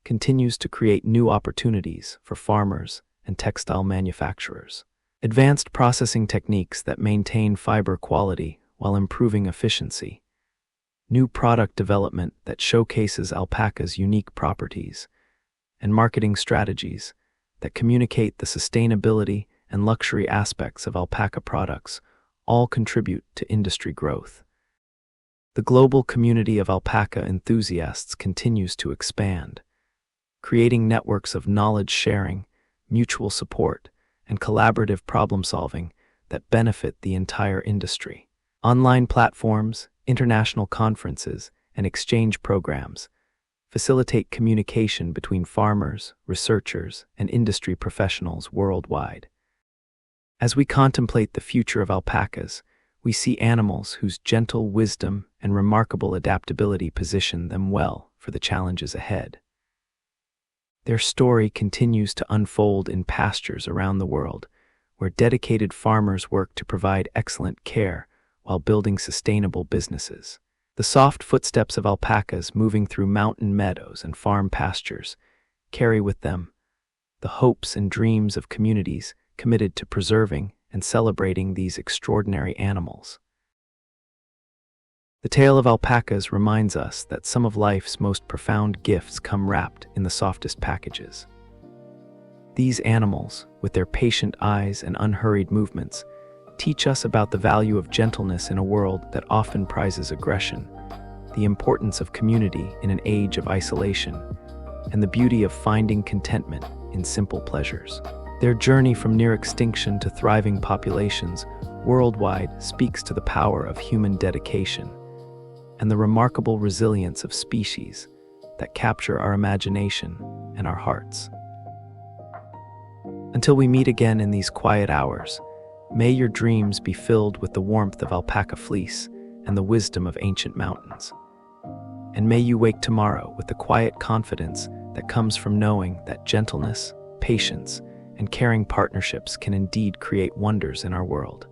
continues to create new opportunities for farmers and textile manufacturers. Advanced processing techniques that maintain fiber quality while improving efficiency, new product development that showcases alpaca's unique properties, and marketing strategies that communicate the sustainability and luxury aspects of alpaca products all contribute to industry growth. The global community of alpaca enthusiasts continues to expand, creating networks of knowledge sharing, mutual support, and collaborative problem-solving that benefit the entire industry. Online platforms, international conferences, and exchange programs facilitate communication between farmers, researchers, and industry professionals worldwide. As we contemplate the future of alpacas, we see animals whose gentle wisdom and remarkable adaptability position them well for the challenges ahead. Their story continues to unfold in pastures around the world, where dedicated farmers work to provide excellent care while building sustainable businesses. The soft footsteps of alpacas moving through mountain meadows and farm pastures carry with them the hopes and dreams of communities committed to preserving and celebrating these extraordinary animals. The tale of alpacas reminds us that some of life's most profound gifts come wrapped in the softest packages. These animals, with their patient eyes and unhurried movements, teach us about the value of gentleness in a world that often prizes aggression, the importance of community in an age of isolation, and the beauty of finding contentment in simple pleasures. Their journey from near extinction to thriving populations worldwide speaks to the power of human dedication and the remarkable resilience of species that capture our imagination and our hearts. Until we meet again in these quiet hours, may your dreams be filled with the warmth of alpaca fleece and the wisdom of ancient mountains. And may you wake tomorrow with the quiet confidence that comes from knowing that gentleness, patience, and caring partnerships can indeed create wonders in our world.